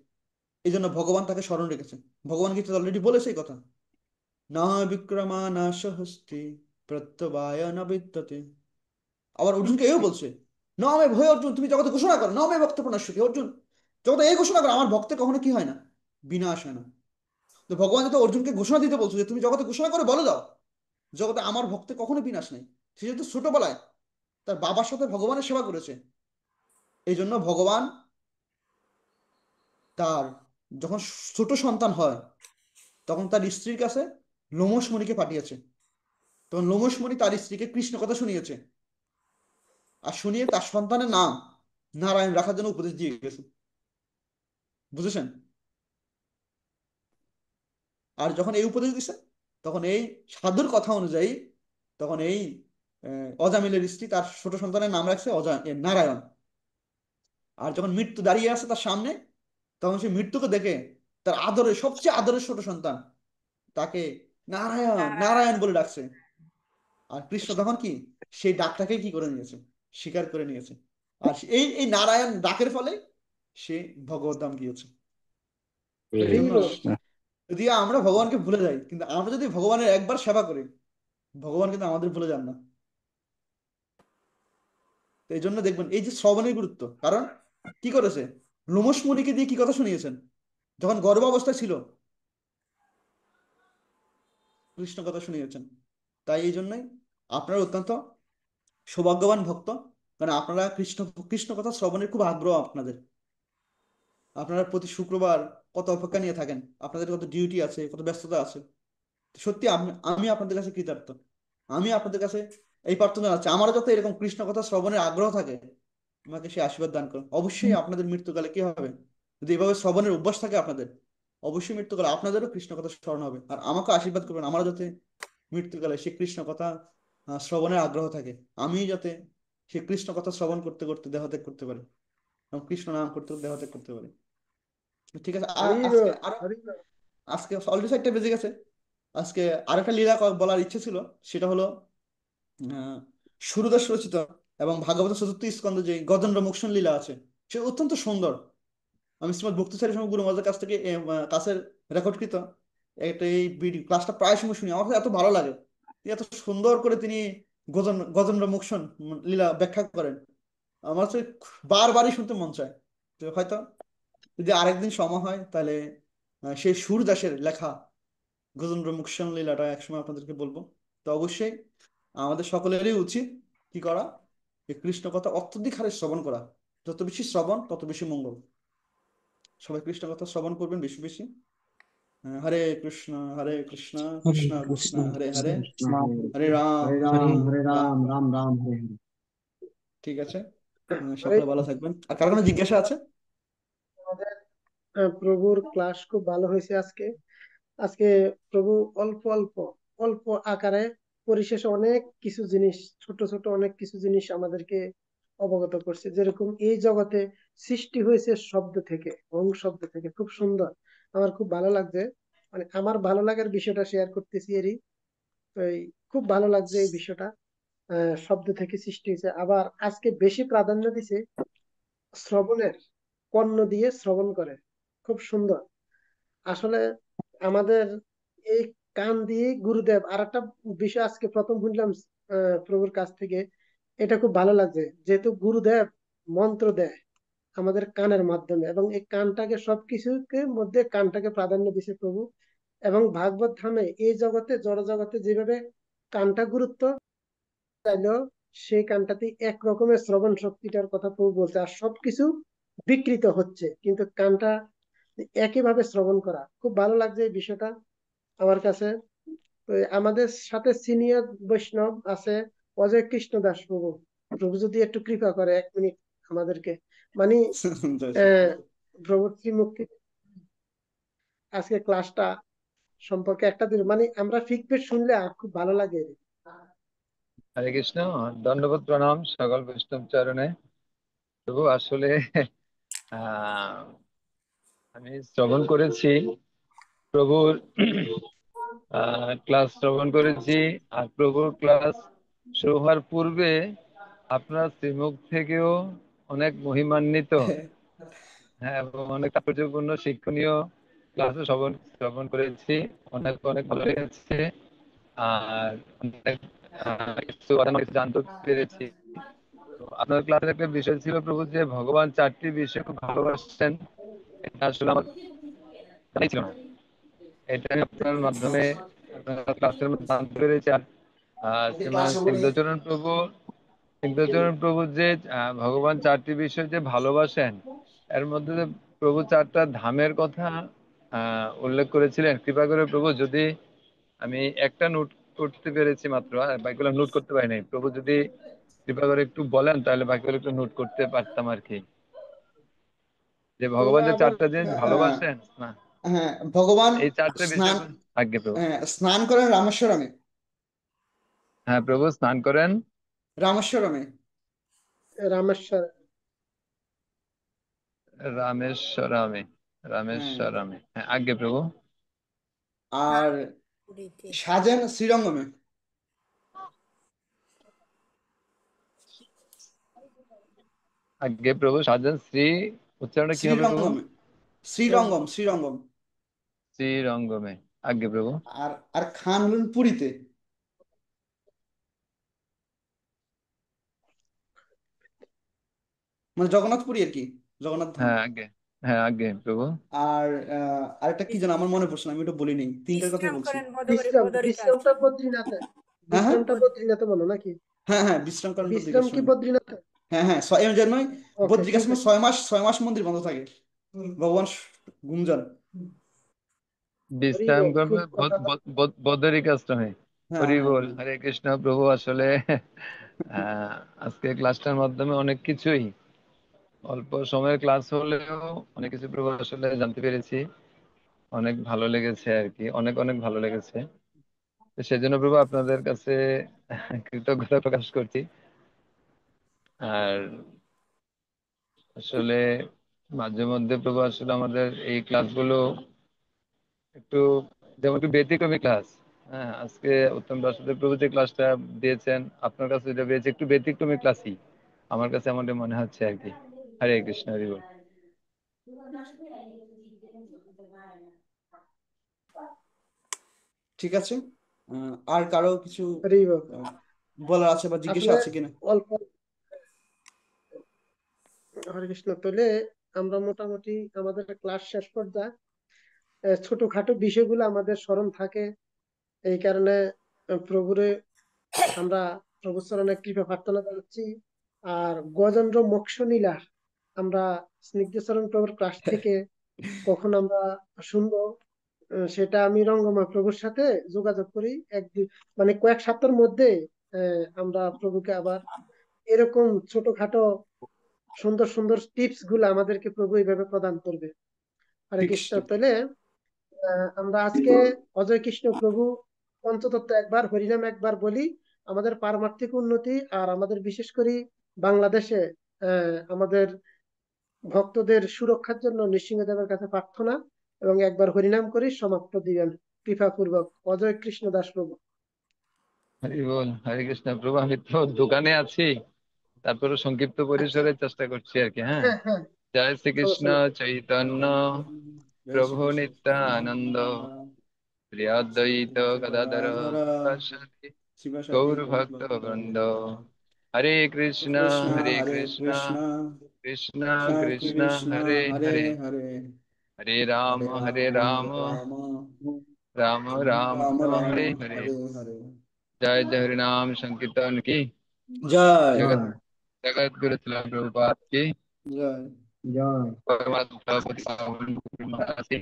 E: এই জন্য ভগবান তাকে স্মরণ রেখেছে। ভগবান কিন্তু অলরেডি বলেছে এই কথা, না বিক্রমা না সহস্তি প্রত্যবায় না বিদ্যতে। আবার অর্জুনকে এও বলছে, না মে ভয় অর্জুন, তুমি জগতে ঘোষণা করো, না মে ভক্ত প্রণশ্যকে। অর্জুন, জগতে এই ঘোষণা করো, আমার ভক্তের কখনো কি হয় না, বিনাশ হয় না। তো ভগবান তো অর্জুনকে ঘোষণা দিতে বলছো যে তুমি জগতে ঘোষণা করে বলে দাও, জগতে আমার ভক্তের কখনো বিনাশ নেই। সে যেহেতু ছোটবেলায় তার বাবার সাথে ভগবানের সেবা করেছে, এই জন্য ভগবান তার যখন ছোট সন্তান হয় তখন তার স্ত্রীর কাছে লোমশ মুনিকে পাঠিয়েছে। তখন লোমশ মুনি তার স্ত্রীকে কৃষ্ণ কথা শুনিয়েছে, আর শুনিয়ে তার সন্তানের নাম নারায়ণ রাখার জন্য উপদেশ দিয়ে গেছে। বুঝেছেন? আর যখন এই উপদেশ দিছে, তখন এই সাধুর কথা অনুযায়ী তখন এই অজামিলের স্ত্রী তার ছোট সন্তানের নাম রাখছে নারায়ণ। আর যখন মৃত্যু দাঁড়িয়ে আছে তার সামনে, তখন সে মৃত্যুকে দেখে তার আদরের সবচেয়ে আদরের ছোট সন্তান তাকে নারায়ণ নারায়ণ বলে ডাকছে। আর কৃষ্ণ তখন কি সেই ডাকটাকে কি করে নিয়েছে, স্বীকার করে নিয়েছে। আর এই এই নারায়ণ ডাকের ফলে সে ভগবত ধাম গিয়েছে। এই জন্য যদি আমরা ভগবানকে ভুলে যাই, কিন্তু আমরা যদি ভগবানের একবার সেবা করি, ভগবান কিন্তু আমাদের ভুলে যান না। তো এই জন্য দেখবেন এই যে শ্রবণের গুরুত্ব, কারণ কি করেছে, লোমশ মুনিকে দিয়ে কি কথা শুনিয়েছেন, যখন গর্ভাবস্থায় ছিল কৃষ্ণ কথা শুনিয়েছেন। তাই এই জন্যই আপনারা অত্যন্ত সৌভাগ্যবান ভক্ত, কারণ আপনারা কৃষ্ণ কৃষ্ণ কথা শ্রবণের খুব আগ্রহ আপনাদের। আপনারা প্রতি শুক্রবার কত অপেক্ষা নিয়ে থাকেন, আপনাদের কত ডিউটি আছে, কত ব্যস্ততা আছে। সত্যি আমি আপনাদের কাছে কৃতার্থ। আমি আপনাদের কাছে এই প্রার্থনা আছে, আমারও যাতে এরকম কৃষ্ণ কথা শ্রবণের আগ্রহ থাকে, আমাকে সে আশীর্বাদ দান করুন। অবশ্যই আপনাদের মৃত্যুকালে কি হবে, যদি এভাবে শ্রবণের অভ্যাস থাকে আপনাদের, অবশ্যই মৃত্যুকালে আপনাদেরও কৃষ্ণ কথা স্মরণ হবে। আর আমাকে আশীর্বাদ করবেন, আমারও যাতে মৃত্যুকালে সে কৃষ্ণ কথা শ্রবণের আগ্রহ থাকে, আমি যাতে সে কৃষ্ণ কথা শ্রবণ করতে করতে দেহত্যাগ করতে পারি, এবং কৃষ্ণ নাম করতে করতে দেহত্যাগ করতে পারি। ঠিক আছে। আর
B: হরি
E: আজকে
B: বল,
E: আরো,
B: হরি বল।
E: আজকে অলরেডি 4টা বেজে গেছে। আজকে আরেকটা লীলা বলার ইচ্ছে ছিল, সেটা হলো আহ সুরদাস রচিত এবং ভাগবত চতুর্থ স্কন্ধে যে গজেন্দ্র মোক্ষণ লীলা আছে, সে অত্যন্ত সুন্দর। আমি শ্রীমদ ভক্তিসারী স্বামী গুরু মহারাজের কাছ থেকে কাছের রেকর্ডকৃত একটা এই ভিডিও ক্লাসটা প্রায় সময় শুনি, আমার কাছে এত ভালো লাগে। এত সুন্দর করে তিনি গজেন্দ্র মোক্ষণ লীলা ব্যাখ্যা করেন, আমার হচ্ছে বারবারই শুনতে মন চায়। তো হয়তো যদি আরেকদিন সময় হয় তাহলে সেই সুরদাসের লেখা গজেন্দ্র মোক্ষণ লীলাটা একসময় আপনাদেরকে বলবো। তো অবশ্যই আমাদের সকলেরই উচিত কি করা, এই কৃষ্ণ কথা অত্যধিক হারে শ্রবণ করা। যত বেশি শ্রবণ তত বেশি মঙ্গল। সবাই কৃষ্ণ কথা শ্রবণ করবেন বেশি বেশি। হরে কৃষ্ণ
A: হরে
E: কৃষ্ণ কৃষ্ণ
A: কৃষ্ণ
E: হরে
A: কৃষ্ণ
E: হরে,
A: কৃষ্ণ হরে
E: হরে
A: হরে
E: রাম
A: রাম হরে
E: রাম
A: রাম
E: রাম।
A: রাম রাম হরে হরে।
E: ঠিক আছে।
B: হরে
E: সকলে ভালো থাকবেন। আর কার কোনো জিজ্ঞাসা আছে?
B: আমাদের প্রভুর ক্লাস খুব ভালো হয়েছে আজকে। আজকে প্রভু অল্প অল্প অল্প আকারে পরিশেষে অনেক কিছু জিনিস, ছোট ছোট অনেক কিছু জিনিস আমাদেরকে অবগত করছে। যেরকম এই জগতে সৃষ্টি হয়েছে শব্দ থেকে, ওং শব্দ থেকে। খুব সুন্দর, আমার খুব ভালো লাগছে। মানে আমার ভালো লাগার বিষয়টা শেয়ার করতেছি এরই। তো খুব ভালো লাগছে এই বিষয়টা। শব্দ থেকে সৃষ্টি হয়েছে। আবার আজকে বেশি প্রাধান্য দিছে শ্রবণের, কর্ণ দিয়ে শ্রবণ করে। খুব সুন্দর। আসলে আমাদের এই কান দিয়ে গুরুদেব, আর একটা বিষয় আজকে প্রথম শুনলাম প্রভুর কাছ থেকে, এটা খুব ভালো লাগছে। যেহেতু গুরুদেব মন্ত্র দেয় আমাদের কানের মাধ্যমে, এবং এই কানটাকে সবকিছুকে মধ্যে কানটাকে প্রাধান্য দিছে প্রভু। এবং ভাগবত ধামে এই জগতে জড় জগতে যেভাবে কানটা গুরুত্ব চাইলেও, সেই কানটাতে এক রকমের শ্রবণ শক্তিটার কথা প্রভু বলছে। আর সবকিছু বিকৃত হচ্ছে, কিন্তু কানটা একইভাবে শ্রবণ করা। খুব ভালো লাগছে এই বিষয়টা আমার কাছে। তো আমাদের সাথে সিনিয়র বৈষ্ণব আছে অজয় কৃষ্ণ দাস প্রভু। প্রভু যদি একটু কৃপা করে 1 মিনিট আমাদেরকে, মানে
E: জয় শ্রী
B: আহ প্রভুর শ্রীমুক্তি আজকে ক্লাসটা সম্পর্কে একটা দিন, মানে আমরা ফিডব্যাক শুনলে খুব ভালো লাগে।
G: হরে কৃষ্ণ। দণ্ডবোধ প্রণাম সকল বৈষ্ণব চরণে। প্রভু আসলে আহ আমি শ্রবণ করেছি প্রভুর ক্লাস শ্রবণ করেছি। আর প্রভুর ক্লাস শুরু হওয়ার পূর্বে আপনার শ্রীমুখ থেকেও অনেক মহিমান্বিত, হ্যাঁ, এবং অনেক তাৎপর্যপূর্ণ শিক্ষণীয় ক্লাসে শ্রবণ শ্রবণ করেছি। অনেক অনেক ভালো লেগেছে। আর অনেক কিছু অজানা কিছু জানতে পেরেছি। তো আপনার ক্লাসের একটা বিষয় ছিল প্রভু যে ভগবান চারটি বিষয় খুব ভালোবাসছেন। এটা আসলে আমার জানাই ছিল না। এটা আমি আপনার মাধ্যমে আপনার ক্লাসের মধ্যে জানতে পেরেছি। আর শ্রীমান স্নিগ্ধচরণ প্রভু যে ভগবান চারটি বিষয় যে ভালোবাসেন, এর মধ্যে যে প্রভু চারটা ধামের কথা উল্লেখ করেছিলেন। কৃপা করে প্রভু, যদি আমি একটা নোট করতে পেরেছি মাত্র, বাকিগুলো নোট করতে পারি নাই, প্রভু যদি কৃপা করে একটু বলেন তাহলে বাকিগুলো একটু নোট করতে পারতাম আর কি। যে
B: তবে
G: ভগবান যে
B: আবার
G: চারটা জিনিস
E: আহ,
G: ভালোবাসেন না,
E: হ্যাঁ, ভগবান
G: এই চারটে বিষয়
E: স্নান
G: আজ্ঞে প্রভু।
E: স্নান করেন রামেশ্বরমে।
G: হ্যাঁ প্রভু, স্নান করেন
E: রামেশ্বরমে।
B: রামেশ্বর।
G: রামেশ্বরমে।
E: হ্যাঁ,
G: রামেশ্বরমে, হ্যাঁ আজ্ঞে প্রভু।
E: আর
F: পুরীতে।
E: সাজেন শ্রীরঙ্গমে।
G: আজ্ঞে প্রভু। সাজান শ্রী, উচ্চারণটা কি হবে প্রভু?
E: শ্রীরঙ্গমে, শ্রীরঙ্গম, শ্রীরঙ্গম।
G: শ্রীরঙ্গমে, আজ্ঞে প্রভু।
E: আর আর খান হলেন পুরীতে, মানে জগন্নাথপুরী আর কি, জগন্নাথ ধাম।
G: হ্যাঁ আজ্ঞে, হ্যাঁ আজ্ঞে প্রভু।
E: আর আরেকটা কি যেন আমার মনে পড়ছে না, আমি ওটা বলি নেই, তিনটার কথাই
F: বিশ্রাম
E: বলছি।
F: করেন বদরিকা
B: বিশ্রামটা
F: আশ্রমে।
B: বদ্রীনাথে। বিশ্রামটা বদ্রীনাথে বলো নাকি?
E: হ্যাঁ হ্যাঁ, বিশ্রাম করেন
B: বিশ্রাম কি
E: বদ্রিকাশ্রমে।
B: বদ্রীনাথে?
E: হ্যাঁ হ্যাঁ, এর জন্যই
B: ওকে, ঠিক
E: বদ্রিকাশ্রমে
B: আছে।
E: 6 মাস, 6 মাস মন্দির বন্ধ থাকে, ভগবান গুঞ্জন।
B: হরি
G: বিশ্রাম
B: বল,
G: করবে
B: খুব কথা।
G: বদরিক আশ্রমে।
E: হ্যাঁ
G: হরি
E: হ্যাঁ
G: বল,
E: হ্যাঁ।
G: হরে কৃষ্ণ প্রভু। আসলে আজকে ক্লাসটার মাধ্যমে অনেক কিছুই, অল্প সময়ের ক্লাস হলেও অনেক কিছু প্রভু আসলে জানতে পেরেছি। অনেক ভালো লেগেছে আর কি, অনেক অনেক ভালো লেগেছে। তো সেজন্য প্রভু আপনাদের কাছে কৃতজ্ঞতা প্রকাশ করছি। আর আসলে মাঝে মধ্যে প্রভু আসলে আমাদের এই ক্লাসগুলো একটু, যেমন একটু ব্যতিক্রমী ক্লাস। হ্যাঁ, আজকে উত্তম বাসুদেব প্রভু যে ক্লাসটা দিয়েছেন, আপনার কাছে যেটা পেয়েছে একটু ব্যতিক্রমী ক্লাসই আমার কাছে এমনটা মনে হচ্ছে আর কি। হরে কৃষ্ণ, হরি বল।
E: ঠিক আছে। আর কারো কিছু
B: হরি বল।
E: আহ, বলার আছে বা জিজ্ঞাসা
B: আসলে
E: আছে কিনা?
B: অল্প, হরে কৃষ্ণ। তাহলে আমরা মোটামুটি আমাদের ক্লাস শেষ পর্যায়ে ছোটখাটো বিষয়গুলো আমাদের স্মরণ থাকে। এই কারণে প্রভুরে আমরা প্রভুর চরণে কৃপা প্রার্থনা করছি। আর গজেন্দ্র মোক্ষ নীলা আমরা স্নিগ্ধচরণ প্রভুর ক্লাস থেকে কখন আমরা শুনবো, সেটা আমি রঙ্গময় প্রভুর সাথে যোগাযোগ করি একদিন, মানে কয়েক সপ্তাহের মধ্যে আমরা প্রভুকে আবার এরকম ছোটখাটো সুন্দর সুন্দর টিপস গুলো আমাদেরকে প্রভু এইভাবে প্রদান করবে। হরে
E: ঠিক
B: কৃষ্ণ।
E: ঠিক।
B: তাহলে আমরা আজকে অজয় কৃষ্ণ প্রভু পঞ্চতত্ত্ব একবার, হরিনাম একবার বলি। আমাদের পারমার্থিক উন্নতি আর আমাদের বিশেষ করে বাংলাদেশে আমাদের ভক্তদের সুরক্ষার জন্য নৃসিংহদেবের কাছে প্রার্থনা, এবং একবার হরিনাম করি সমাপ্ত দিবেন কৃপাপূর্বক। অজয় কৃষ্ণ দাস প্রভু।
G: হরি বল, হরে কৃষ্ণ প্রভু। আমি তো দোকানে আছি, তারপরে সংক্ষিপ্ত
B: আচ্ছা,
G: পরিসরে চেষ্টা করছি আর কি। হ্যাঁ,
B: হ্যাঁ হ্যাঁ,
G: জয় শ্রীকৃষ্ণ
B: সমস্যা নেই।
G: চৈতন্য
E: জয়
G: প্রভু
E: শ্রীকৃষ্ণ
G: নিত্যানন্দ, প্রিয় অদ্বৈত গদাধর
E: গদাধরা
G: শিবাসাদি
E: শিবাসাদি
G: গৌর ভক্ত বৃন্দ।
E: গৌরভক্তবৃন্দ।
G: হরে
E: কৃষ্ণ হরে
G: কৃষ্ণ
E: কৃষ্ণ,
G: কৃষ্ণ
E: কৃষ্ণ
G: কৃষ্ণ
E: কৃষ্ণ
G: হরে
E: হরে
G: হরে,
E: হরে,
G: হরে
E: হরে রাম
G: রাম,
E: হরে রাম,
G: রাম রাম
E: রাম রাম
G: হরে হরে।
E: হরে হরে।
G: जय जय हरि नाम संकीर्तन की।
E: জয়
G: जगत जगत गुरु प्रभुपाद की।
E: জয়
A: জয়
G: परमात्मा प्रभुपति पावन गुरुमहाराज की।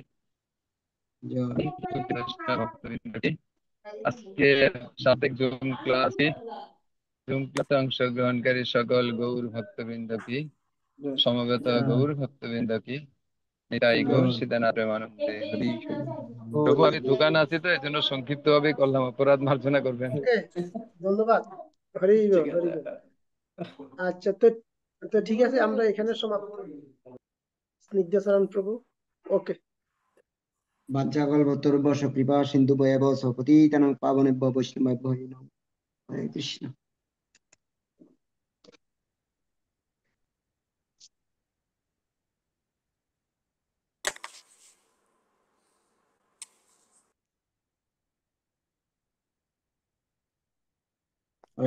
A: জয়।
G: कृष्ण भक्तवृंद की। আজকে সাপ্তাহিক জুম ক্লাসে অংশগ্রহণকারী সকল গৌর ভক্তবৃন্দ কি,
E: জয়
G: সমবেত
A: জয়
G: গৌর ভক্তবৃন্দ কি, নিতাই গৌর
A: জয়।
G: সীতানাথ প্রেমানন্দে হরি। প্রভু,
A: হরি
G: আমি
A: বল।
G: দোকানে আছি তো এই জন্য সংক্ষিপ্ত ভাবে করলাম, অপরাধ মার্জনা করবেন।
B: ওকে, ধন্যবাদ। হরি
E: ঠিক
B: বল, হরি
E: আছে।
B: বল। আচ্ছা, তো তো ঠিক আছে, আমরা এখানে সমাপ্ত। স্নিগ্ধচরণ প্রভু। ওকে।
A: বাঞ্ছাকল্পতরুভ্যশ্চ কৃপা সিন্ধুভ্যেব পতিতানাং পাবনেভ্যো বৈষ্ণবেভ্যো নমো। হরে কৃষ্ণ।